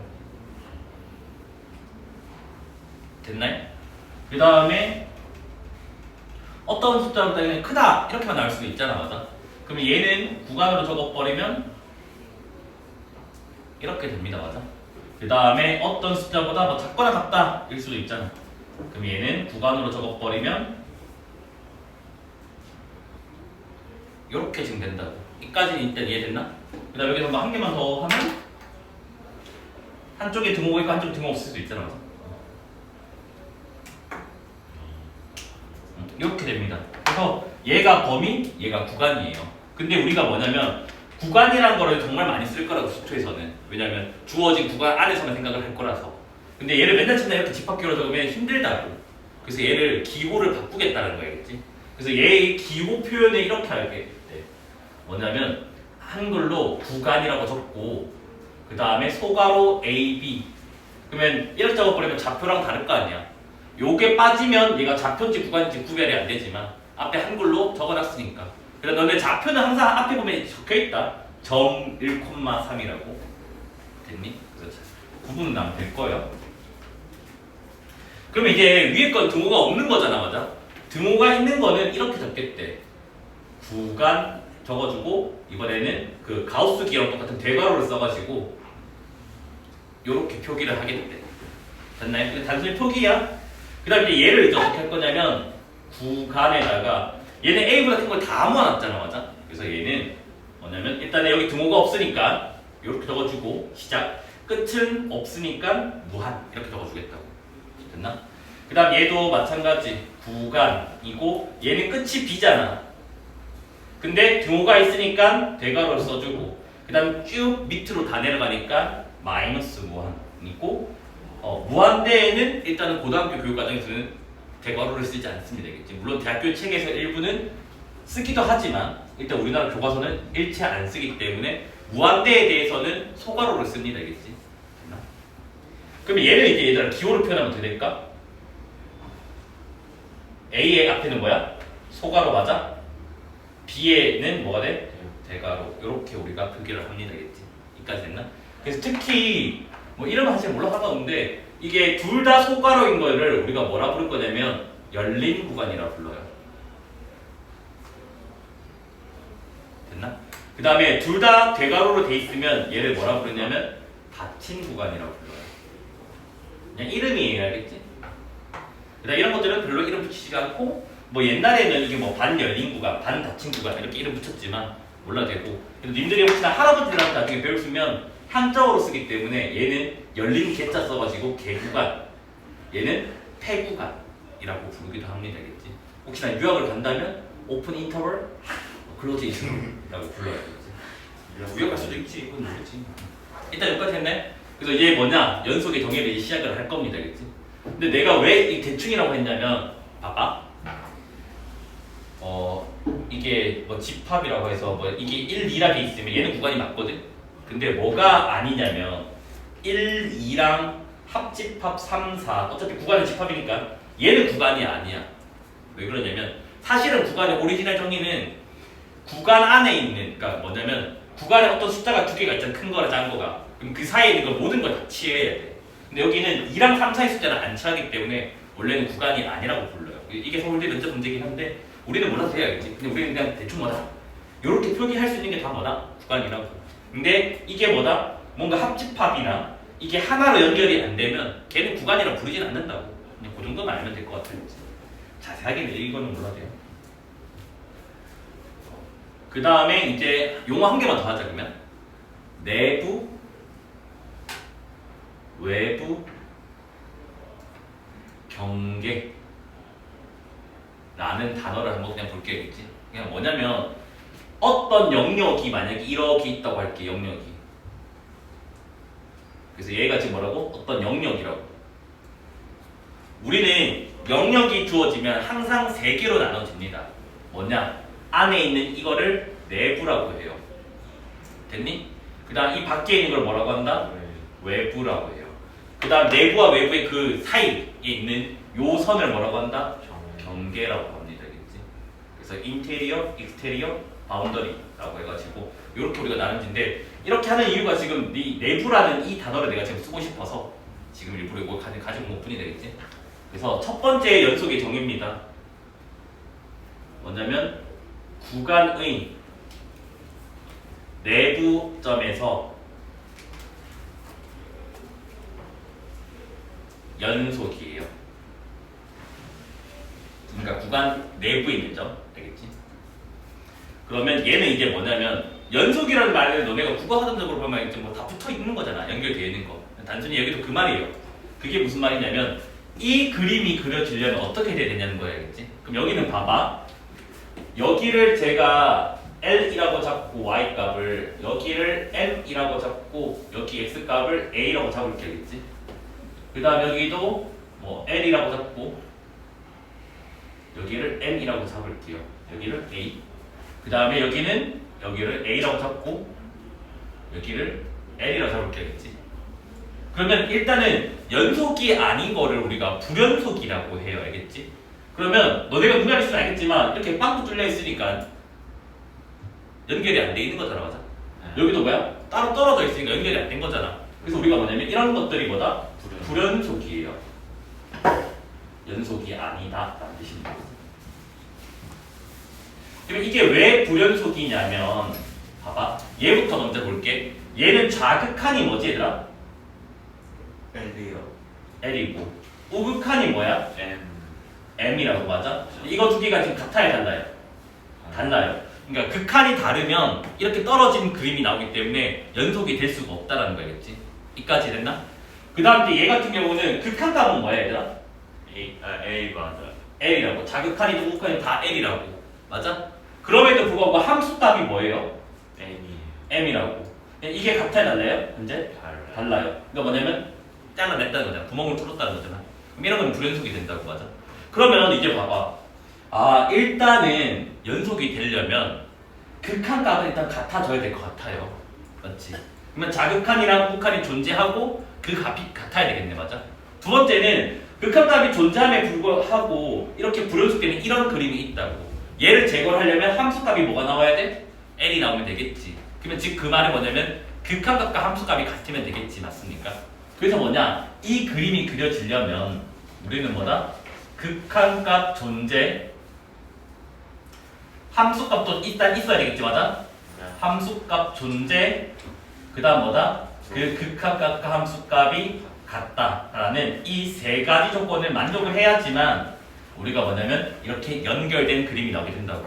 됐나요? 그 다음에 어떤 숫자보다 그냥 크다 이렇게만 나올 수도 있잖아, 맞아? 그러면 얘는 구간으로 적어버리면 이렇게 됩니다, 맞아? 그 다음에 어떤 숫자보다 뭐 작거나 같다 일 수도 있잖아. 그럼 얘는 구간으로 적어버리면 이렇게 지금 된다고. 이까지는 일단 이해됐나? 그 다음에 여기서 뭐 한 개만 더 하면 한쪽에 등호가 있고 한쪽에 등호 없을 수도 있잖아, 맞아? 이렇게 됩니다. 그래서 얘가 범위, 얘가 구간이에요. 근데 우리가 뭐냐면 구간이란 거를 정말 많이 쓸 거라고 기초에서는. 왜냐면 주어진 구간 안에서만 생각을 할 거라서. 근데 얘를 맨날 친다 이렇게 집합기호로 적으면 힘들다고. 그래서 얘를 기호를 바꾸겠다는 거겠지. 그래서 얘의 기호 표현을 이렇게 하게 돼. 뭐냐면 한글로 구간이라고 적고 그 다음에 소가로 A, B. 그러면 이렇게 적어버리면 좌표랑 다를 거 아니야. 요게 빠지면 얘가 좌표인지 구간인지 구별이 안 되지만 앞에 한글로 적어놨으니까. 그래서 너네 좌표는 항상 앞에 보면 적혀있다. 점 1,3이라고. 됐니? 그래서 구분은 나면 될 거예요. 그러면 이제 위에 건 등호가 없는 거잖아, 맞아? 등호가 있는 거는 이렇게 적겠대. 구간 적어주고 이번에는 그 가우스 기호랑 똑같은 대괄호를 써가지고 요렇게 표기를 하겠대. 됐나요? 근데 단순히 표기야. 그 다음에 이제 얘를 이제 어떻게 할 거냐면 구간에다가 얘는 A보다 큰 걸 다 모아놨잖아, 맞아? 그래서 얘는 뭐냐면 일단 여기 등호가 없으니까 이렇게 적어주고 시작. 끝은 없으니까 무한 이렇게 적어주겠다고. 됐나? 그 다음 얘도 마찬가지 구간이고 얘는 끝이 B잖아. 근데 등호가 있으니까 대괄호를 써주고 그 다음 쭉 밑으로 다 내려가니까 마이너스 무한이고 무한대에는 일단은 고등학교 교육과정에서는 대괄호를 쓰지 않습니다. 되겠지? 물론 대학교 책에서 일부는 쓰기도 하지만 일단 우리나라 교과서는 일체 안 쓰기 때문에 무한대에 대해서는 소괄호를 씁니다. 되겠지? 그러면 얘를 이제 얘들아 기호로 표현하면 어떻게 될까? A의 앞에는 뭐야? 소괄호 맞아? B에는 뭐가 돼? 대괄호. 이렇게 우리가 표기를 합니다. 되겠지? 여기까지 됐나? 그래서 특히 뭐 이러면 사실 몰라 상관없는데 이게 둘 다 소괄호인 거를 우리가 뭐라 부를 거냐면 열린 구간이라 불러요. 됐나? 그 다음에 둘 다 대괄호로 돼 있으면 얘를 뭐라 부르냐면 닫힌 구간이라고 불러요. 그냥 이름이에요, 알겠지? 그다음 이런 것들은 별로 이름 붙이지 않고 뭐 옛날에는 이게 뭐 반 열린 구간, 반 닫힌 구간 이렇게 이름 붙였지만 몰라도 되고. 그래서 님들이 혹시나 할아버지랑 나중에 배웠으면 한자어로 쓰기 때문에 얘는 열린 개자 써가지고 개구간, 얘는 폐구간이라고 부르기도 합니다. 알겠지? 혹시나 유학을 간다면 오픈 인터벌 클로즈이라고 불러야겠지. 유학 갈 수도 있지, 이건 모르지. 일단 여기까지 했네. 그래서 얘 뭐냐? 연속의 정의를 이제 시작을 할 겁니다. 알겠지? 근데 내가 왜 이 대충이라고 했냐면 봐봐. 이게 뭐 집합이라고 해서 뭐 이게 1, 2라 돼 있으면 얘는 구간이 맞거든. 근데 뭐가 아니냐면 1, 2랑 합집합 3, 4 어차피 구간은 집합이니까 얘는 구간이 아니야. 왜 그러냐면 사실은 구간의 오리지널 정의는 구간 안에 있는, 그러니까 뭐냐면 구간에 어떤 숫자가 두 개가 있잖아. 큰 거랑 작은 거가. 그럼 그 사이에 있는 거 모든 걸 다 취해야 돼. 근데 여기는 2랑 3 사이 숫자는 안 취하기 때문에 원래는 구간이 아니라고 불러요. 이게 서울대 면접 문제긴 한데 우리는 몰라서 해야겠지. 근데 우리는 그냥 대충 뭐다? 이렇게 표기할 수 있는 게 다 뭐다? 구간이라고. 근데 이게 뭐다? 뭔가 합집합이나 이게 하나로 연결이 안 되면 걔는 구간이라고 부르진 않는다고. 그냥 그 정도만 알면 될 것 같아요. 자세하게는 이거는 몰라도 돼요. 그 다음에 이제 용어 한 개만 더 하자. 그러면 내부, 외부, 경계 라는 단어를 한번 그냥 볼게요. 그치? 그냥 뭐냐면 어떤 영역이 만약에 이렇게 있다고 할게. 영역이. 그래서 얘가 지금 뭐라고? 어떤 영역이라고. 우리는 영역이 주어지면 항상 세 개로 나눠집니다. 뭐냐? 안에 있는 이거를 내부라고 해요. 됐니? 그 다음 이 밖에 있는 걸 뭐라고 한다? 외부라고 해요. 그 다음 내부와 외부의 그 사이에 있는 요 선을 뭐라고 한다? 경계라고 합니다. 알겠지? 그래서 인테리어, 익스테리어, 바운더리라고 해가지고 이렇게 우리가 나눠진데 이렇게 하는 이유가 지금 이 내부라는 이 단어를 내가 지금 쓰고 싶어서 지금 일부러 이거 가지고 온 것뿐이 되겠지? 그래서 첫 번째 연속의 정의입니다. 뭐냐면 구간의 내부점에서 연속이에요. 그러니까 구간 내부에 있는 점, 알겠지? 그러면 얘는 이제 뭐냐면 연속이라는 말을 너네가 국어사전적으로 보면 이제 뭐 다 붙어 있는 거잖아. 연결되어 있는 거. 단순히 여기도 그 말이에요. 그게 무슨 말이냐면 이 그림이 그려지려면 어떻게 돼야 되냐는 거야, 알겠지? 그럼 여기는 봐봐. 여기를 제가 L이라고 잡고 Y 값을, 여기를 M이라고 잡고 여기 X 값을 A라고 잡을게, 알겠지? 그 다음 여기도 뭐 L이라고 잡고 여기를 M이라고 잡을게요. 여기를 A. 그 다음에 여기를 A라고 잡고 여기를 L이라고 잡을게요, 알겠지? 그러면 일단은 연속이 아닌 거를 우리가 불연속이라고 해요, 알겠지? 그러면 너네가 눈에 있으면 알겠지만 이렇게 빵꾸 뚫려 있으니까 연결이 안 돼 있는 거잖아, 맞아? 여기도 뭐야? 따로 떨어져 있으니까 연결이 안 된 거잖아. 그래서 우리가 뭐냐면 이런 것들이 뭐다? 불연속이에요. 연속이 아니다 라는 뜻입니다. 그럼 이게 왜 불연속이냐면 봐봐. 얘부터 먼저 볼게. 얘는 좌극한이 뭐지, 얘들아? L이요. L이고 우극한이 뭐야? M이라고, 맞아? 이거 두 개가 지금 같아요, 달라요? 달라요. 그러니까 극한이 다르면 이렇게 떨어진 그림이 나오기 때문에 연속이 될 수가 없다라는 거겠지. 이까지 됐나? 그 다음 이제 얘 같은 경우는 극한 값은 뭐야, 얘들아? A 맞아. L이라고. 자극한이든 우극한이든 다 L이라고. 맞아? 그럼에도 불구하고 함수 값이 뭐예요? M이 M이라고. 이게 같아요, 달라요? 현재? 달라요. 달라요. 그러니까 뭐냐면 잘라냈다는 거잖아. 구멍을 뚫었다는 거잖아. 그럼 이런 건 불연속이 된다고, 맞아? 그러면 이제 봐봐. 아, 일단은 연속이 되려면 극한 값은 일단 같아져야 될 것 같아요. 맞지? 그러면 자극한이랑 우극한이 존재하고 그 값이 같아야 되겠네, 맞아? 두 번째는 극한 값이 존재함에 불구하고 이렇게 불연속되는 이런 그림이 있다고. 얘를 제거를 하려면 함수 값이 뭐가 나와야 돼? L이 나오면 되겠지. 그러면 지금 그 말은 뭐냐면 극한 값과 함수 값이 같으면 되겠지, 맞습니까? 그래서 뭐냐? 이 그림이 그려지려면 우리는 뭐다? 극한값 존재, 함수값도 일단 있어야 되겠지, 맞아? 함수값 존재, 그 다음 뭐다? 그 극한값과 함수값이 같다라는 이 세 가지 조건을 만족을 해야지만 우리가 뭐냐면 이렇게 연결된 그림이 나오게 된다고.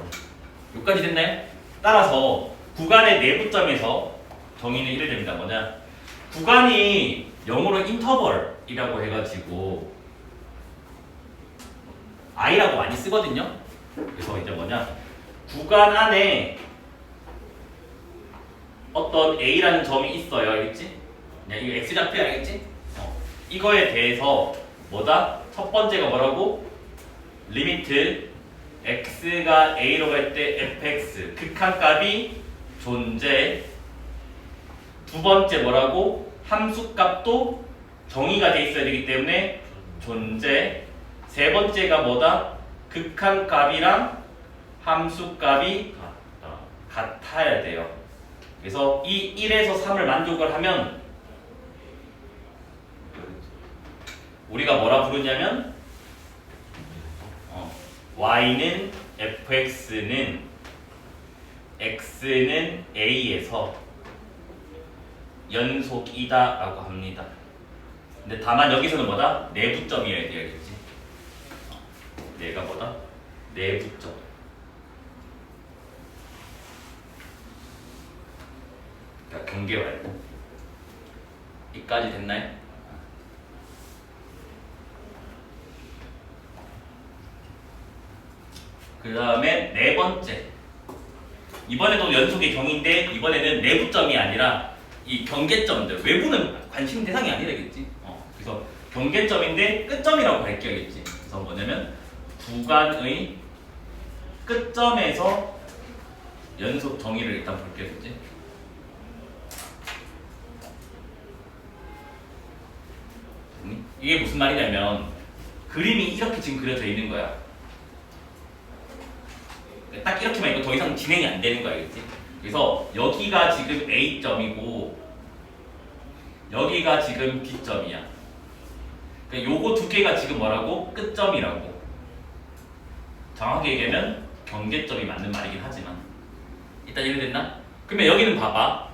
여기까지 됐나요? 따라서 구간의 내부점에서 정의는 이래 됩니다. 뭐냐? 구간이 영어로 인터벌이라고 해가지고 I라고 많이 쓰거든요. 그래서 이제 뭐냐? 구간 안에 어떤 A라는 점이 있어요, 알겠지? 그냥 이거 X좌표 알겠지? 이거에 대해서 뭐다? 첫 번째가 뭐라고? 리미트 X가 A로 갈 때 fx 극한값이 존재. 두 번째 뭐라고? 함수값도 정의가 돼 있어야 되기 때문에 존재. 세 번째가 뭐다? 극한값이랑 함수값이 같아야 돼요. 그래서 이 1에서 3을 만족을 하면 우리가 뭐라 부르냐면 y는 fx는 x는 a에서 연속이다 라고 합니다. 근데 다만 여기서는 뭐다? 내부점이어야 돼야겠지. 얘가 뭐다? 내부점. 그러니까 경계 말고. 이까지 됐나요? 그 다음에 네 번째. 이번에도 연속의 경인데 이번에는 내부점이 아니라 이 경계점들. 외부는 관심 대상이 아니라겠지. 그래서 경계점인데 끝점이라고 밝혀야겠지. 그래서 뭐냐면 구간의 끝점에서 연속 정의를 일단 볼게요. 그치? 이게 무슨 말이냐면 그림이 이렇게 지금 그려져 있는 거야. 딱 이렇게만 있고 더 이상 진행이 안 되는 거야, 알겠지? 그래서 여기가 지금 A점이고 여기가 지금 B점이야. 그러니까 요거 두 개가 지금 뭐라고? 끝점이라고. 정확하게 얘기하면 경계점이 맞는 말이긴 하지만 일단 이해됐나? 그러면 여기는 봐봐.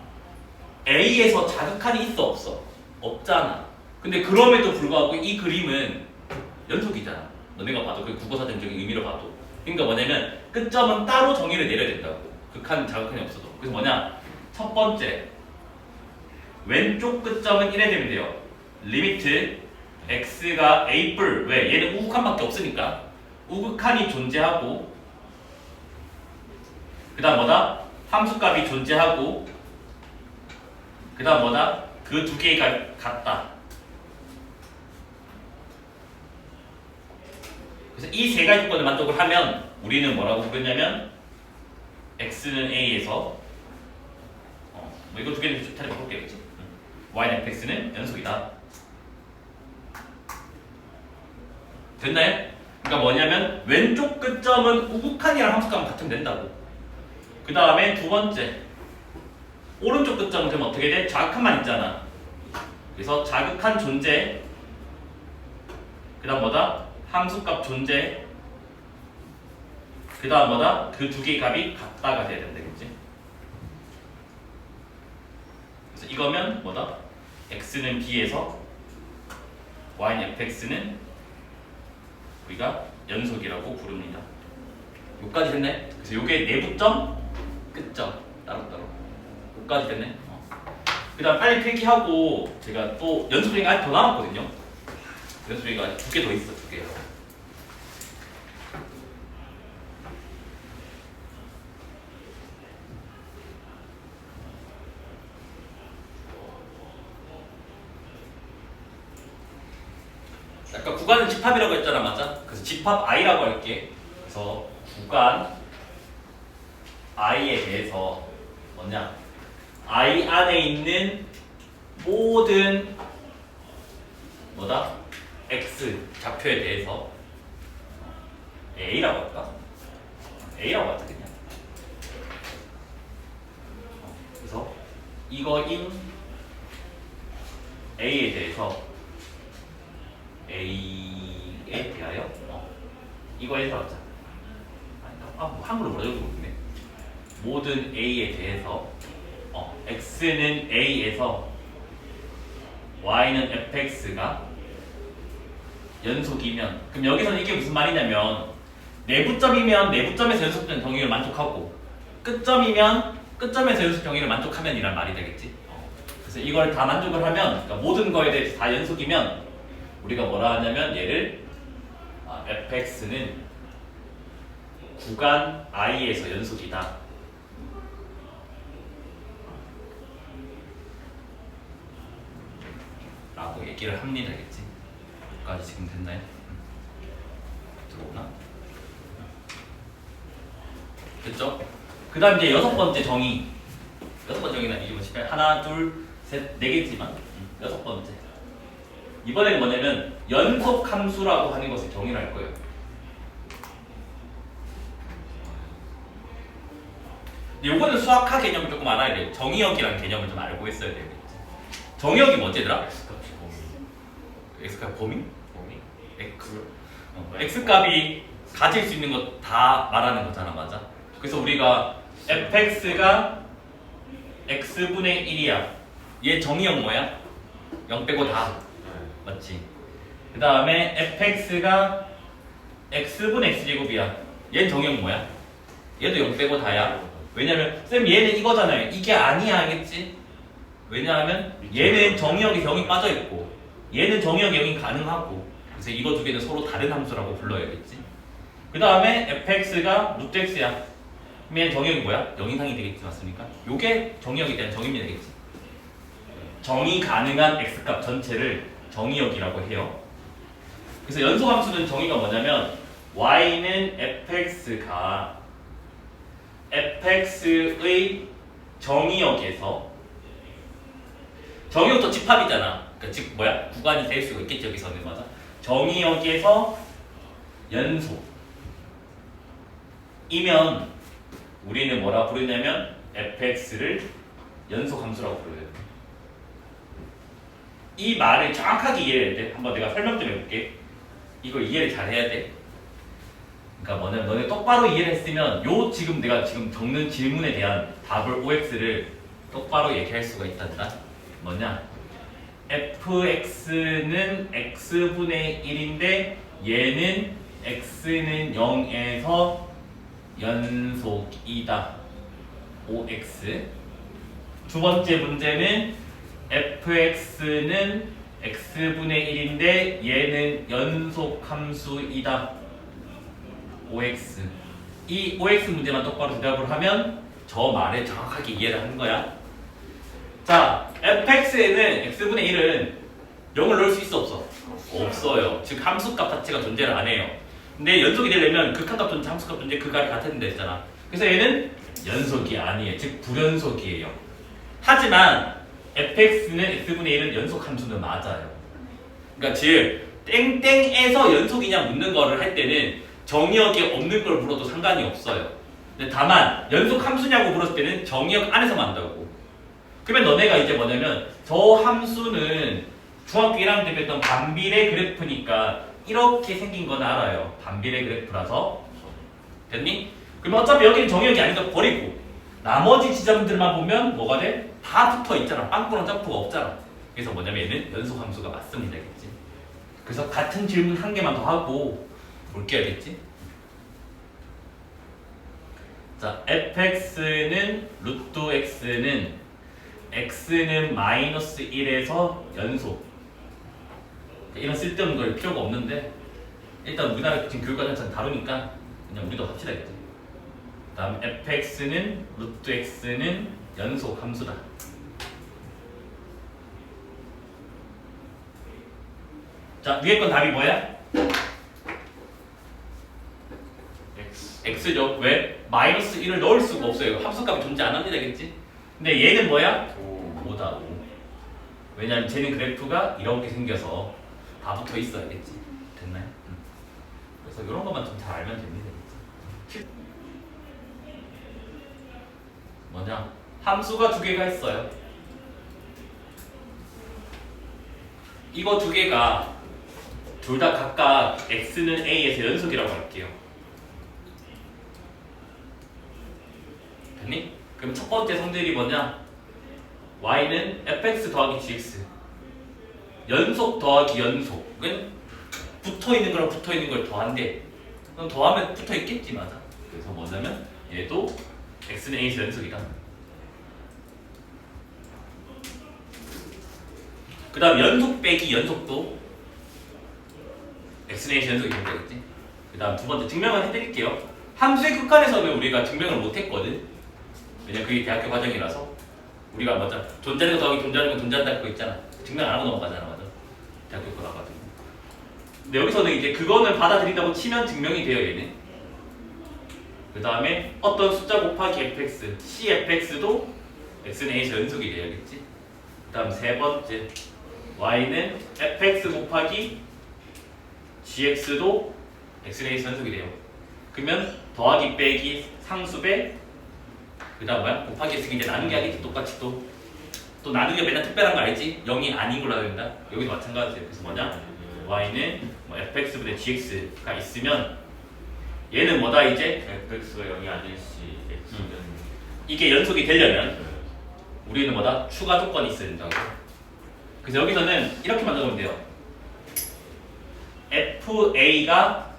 A에서 자극한이 있어 없어? 없잖아. 근데 그럼에도 불구하고 이 그림은 연속이잖아. 너네가 봐도 그 국어사전적인 의미로 봐도. 그러니까 뭐냐면 끝점은 따로 정의를 내려야 된다고. 극한 자극한이 없어도. 그래서 뭐냐? 첫 번째 왼쪽 끝점은 이래 되면 돼요. 리미트 x가 a뿔. 왜? 얘는 우극한밖에 없으니까 우극한이 존재하고 그 다음 뭐다? 함수값이 존재하고 그 다음 뭐다? 그 두 개가 같다. 그래서 이 세 가지 조건을 만족을 하면 우리는 뭐라고 부르냐면 x는 a에서 뭐 이거 두 개는 좀 차례 바꿀게요. 그치? y는 fx는 연속이다. 됐나요? 그러니까 뭐냐면 왼쪽 끝점은 우극한이랑 함수값은 같으면 된다고. 그 다음에 두 번째 오른쪽 끝점은 되면 어떻게 돼? 자극한만 있잖아. 그래서 자극한 존재 그 다음 뭐다? 함수값 존재 그 다음 뭐다? 그 두 개의 값이 같다가 돼야 된다. 그치? 그래서 이거면 뭐다? x는 b에서 y는 fx는 우리가 연속이라고 부릅니다. 여기까지 됐네? 그래서 요게 내부점, 끝점 따로따로 여기까지 됐네? 그 다음 빨리 필기하고 제가 또 연습이가 아직 더 남았거든요. 연습이가 두 개 더 있어. 두 개. 아까 구간은 집합이라고 했잖아. 맞아? 그래서 집합 i라고 할게. 그래서 구간 i에 대해서 뭐냐? i 안에 있는 모든 뭐다? x 좌표에 대해서 a라고 할까? a라고 하자 그냥. 그래서 이거인 a에 대해서 a에 대하여 이거에서 하자. 뭐 한글로 뭐라 적어도 모르겠네. 모든 a에 대해서 x는 a에서 y는 fx가 연속이면 그럼 여기서는 이게 무슨 말이냐면 내부점이면 내부점에서 연속된 정의를 만족하고 끝점이면 끝점에서 연속 정의를 만족하면 이란 말이 되겠지. 그래서 이걸 다 만족을 하면 그러니까 모든 거에 대해서 다 연속이면 우리가 뭐라 하냐면 얘를 fx는 구간 i에서 연속이다 라고 얘기를 합니다. 알겠지? 여기까지 지금 됐나요? 들어오나? 됐죠? 그 다음 이제 여섯 번째 정의. 여섯 번째 정의는 이제 뭐 하나, 둘, 셋, 네 개지만 여섯 번째. 이번에는 뭐냐면 연속 함수라고 하는 것을 정의를 할 거예요. 근데 요거는 수학화 개념을 조금 알아야 돼요. 정의역이라는 개념을 좀 알고 있어야 돼요. 정의역이 뭐지더라? x값이 범위. x값 범위? 범위? x. x값이 가질 수 있는 것 다 말하는 거잖아, 맞아? 그래서 우리가 fx가 x분의 1이야. 얘 정의역 뭐야? 0 빼고 다. 맞지? 그 다음에 fx가 x분의 x제곱이야. 얘는 정의역 뭐야? 얘도 0 빼고 다야. 왜냐면 쌤 얘는 이거잖아요. 이게 아니야, 알겠지? 왜냐하면 얘는 정의역이 0이 빠져있고 얘는 정의역 0이 가능하고 그래서 이거 두 개는 서로 다른 함수라고 불러야겠지. 그 다음에 fx가 루트 x야. 그럼 얘는 정의역이 뭐야? 0 이상이 되겠지, 맞습니까? 요게 정의역에 대한 정의입니다, 되겠지? 정의 가능한 x값 전체를 정의역이라고 해요. 그래서 연속함수는 정의가 뭐냐면 y는 fx가 fx의 정의역에서 정의역도 집합이잖아. 그러니까 즉 뭐야? 구간이 될 수가 있겠지 여기서는. 맞아? 정의역에서 연속이면 우리는 뭐라 부르냐면 fx를 연속함수라고 부르요. 이 말을 정확하게 이해해야 돼. 한번 내가 설명 좀 해볼게. 이걸 이해를 잘 해야 돼. 그러니까 뭐냐면 너네 똑바로 이해를 했으면 요 지금 내가 지금 적는 질문에 대한 답을 OX를 똑바로 얘기할 수가 있단다. 뭐냐? fx는 x분의 1인데 얘는 x는 0에서 연속이다. OX. 두 번째 문제는 fx는 x분의 1인데 얘는 연속함수이다. OX. 이 OX 문제만 똑바로 대답을 하면 저 말을 정확하게 이해를 하는 거야. 자, fx에는 x분의 1은 0을 넣을 수 있어 없어? 없어요. 즉 함수값 자체가 존재를 안 해요. 근데 연속이 되려면 극한값 존재, 함수값 존재 그 값이 같은 데 있잖아. 그래서 얘는 연속이 아니에요. 즉 불연속이에요. 하지만 fx는 x분의 1은 연속 함수는 맞아요. 그러니까 즉 땡땡에서 연속이냐 묻는 거를 할 때는 정의역에 없는 걸 물어도 상관이 없어요. 근데 다만 연속 함수냐고 물었을 때는 정의역 안에서만 한다고. 그러면 너네가 이제 뭐냐면 저 함수는 중학교 1학년 때 했던 반비례 그래프니까 이렇게 생긴 건 알아요. 반비례 그래프라서. 됐니? 그러면 어차피 여기는 정의역이 아니니까 버리고 나머지 지점들만 보면 뭐가 돼? 다 붙어 있잖아. 빵꾸랑 점프가 없잖아. 그래서 뭐냐면 얘는 연속 함수가 맞습니다. 겠지? 그래서 같은 질문 한 개만 더 하고 볼게야겠지? 자, fx는 루트 x는 x는 마이너스 1에서 연속. 이런 쓸데없는 걸 필요가 없는데 일단 우리나라 지금 교육과정 잘 다루니까 그냥 우리도 합시다겠지. 다음 fx는 루트 x는 연속 함수다. 자, 위에 건 답이 뭐야? x죠. 왜? 마이너스 1을 넣을 수가 없어요. 함수값이 존재 안 합니다. 겠지? 근데 얘는 뭐야? 5다. 5. 왜냐면 쟤는 그래프가 이렇게 생겨서 다 붙어 있어야겠지. 됐나요? 그래서 이런 것만 좀 잘 알면 됩니다. 뭐냐? 함수가 두 개가 있어요. 이거 두 개가 둘 다 각각 x는 a에서 연속이라고 할게요. 됐니? 그럼 첫 번째 성질이 뭐냐? y는 fx 더하기 gx. 연속 더하기 연속은 붙어있는 거랑 붙어있는 걸 더한대. 그럼 더하면 붙어있겠지, 맞아. 그래서 뭐냐면 얘도 x는 a에서 연속이다. 그 다음 연속 빼기 연속도 x는 a에서 연속이 된다겠지. 그 다음 두 번째 증명을 해드릴게요. 함수의 극한에서는 우리가 증명을 못했거든. 왜냐면 그게 대학교 과정이라서. 우리가 맞아. 존재하는 거 더하기 존재하는 거 존재한다는 거 있잖아. 증명 안 하고 넘어가잖아, 맞아. 대학교 거 나가지고. 근데 여기서는 이제 그거는 받아들인다고 치면 증명이 돼요, 얘는. 그 다음에 어떤 숫자 곱하기 fx, cfx도 x는 a에서 연속이 돼야겠지. 그 다음 세 번째, y는 fx 곱하기 gx도 x는 a에서 연속이 돼요. 그러면 더하기 빼기 상수배, 그 다음 뭐야? 곱하기 했으니 이제 나누기 하겠지. 똑같이 또 나누기가 맨날 특별한 거 알지? 0이 아닌 걸로 된다. 여기도 마찬가지예요. 그래서 뭐냐? y는 뭐 fx분의 gx가 있으면 얘는 뭐다 이제? fx가 0이 아닐 시 x는 이게 연속이 되려면 우리는 뭐다? 추가 조건이 있어야 된다고. 그래서 여기서는 이렇게 만들면 돼요. fa가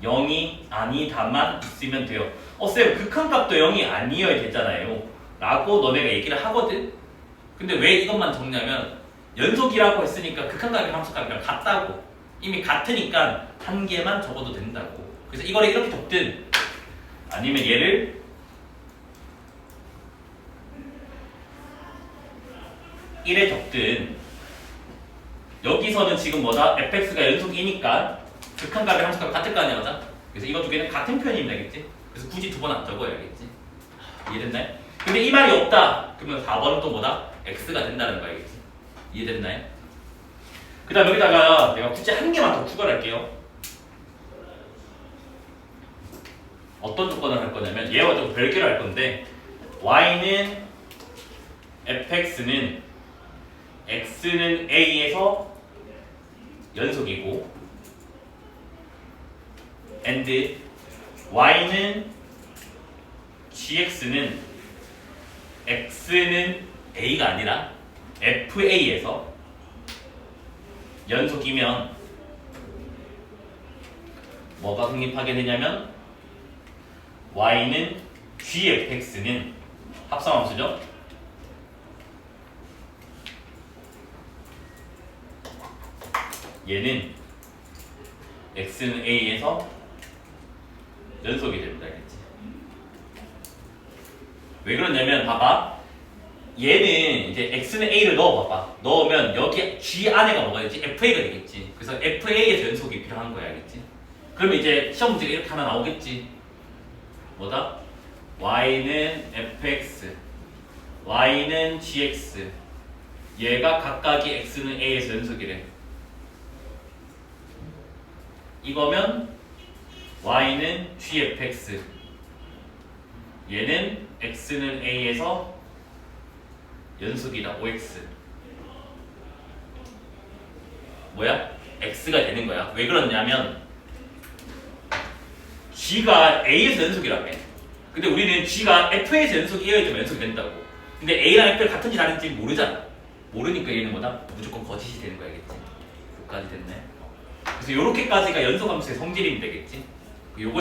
0이 아니다만 있으면 돼요. 쌤, 극한값도 0이 아니어야 되잖아요 라고 너네가 얘기를 하거든. 근데 왜 이것만 적냐면 연속이라고 했으니까 극한값이랑 함수값이랑 같다고. 이미 같으니까 한 개만 적어도 된다고. 그래서 이거를 이렇게 적든 아니면 얘를 (1에) 적든 여기서는 지금 뭐다? fx가 연속이니까 극한값이랑 함수값이 같을 거 아니야, 맞아? 그래서 이거 두 개는 같은 표현이면 되겠지? 그래서 굳이 두 번 안 적어야겠지? 이해됐나요? 근데 이 말이 없다! 그러면 4번은 또 뭐다? x가 된다는 거야겠지? 이해됐나요? 그 다음 여기다가 내가 굳이 한 개만 더 추가를 할게요. 어떤 조건을 할 거냐면 얘와 좀 별개로 할 건데 y는 fx는 x는 a에서 연속이고 and y는 gx는 x는 a가 아니라 fa에서 연속이면 뭐가 성립하게 되냐면 y는 gfx는 합성함수죠. 얘는 x는 a에서 연속이 됩니다. 알겠지? 왜 그러냐면 봐봐. 얘는 이제 x는 a를 넣어봐봐. 넣으면 여기 g 안에가 뭐가 되지? fa가 되겠지. 그래서 fa에서 연속이 필요한 거야. 알겠지? 그러면 이제 시험 문제가 이렇게 하나 나오겠지. 뭐다? y는 fx, y는 gx. 얘가 각각이 x는 a에서 연속이래. 이거면 y는 gfx, 얘는 x는 a에서 연속이다. OX 뭐야? x가 되는 거야. 왜 그러냐면 g가 a에서 연속이라며. 근데 우리는 g가 f에서 연속이어야 좀 연속이 된다고. 근데 a랑 f가 같은지 다른지 모르잖아. 모르니까 얘는 뭐다? 무조건 거짓이 되는 거야겠지. 여기까지 됐네. 그래서 요렇게까지가 연속함수의 성질이면 되겠지.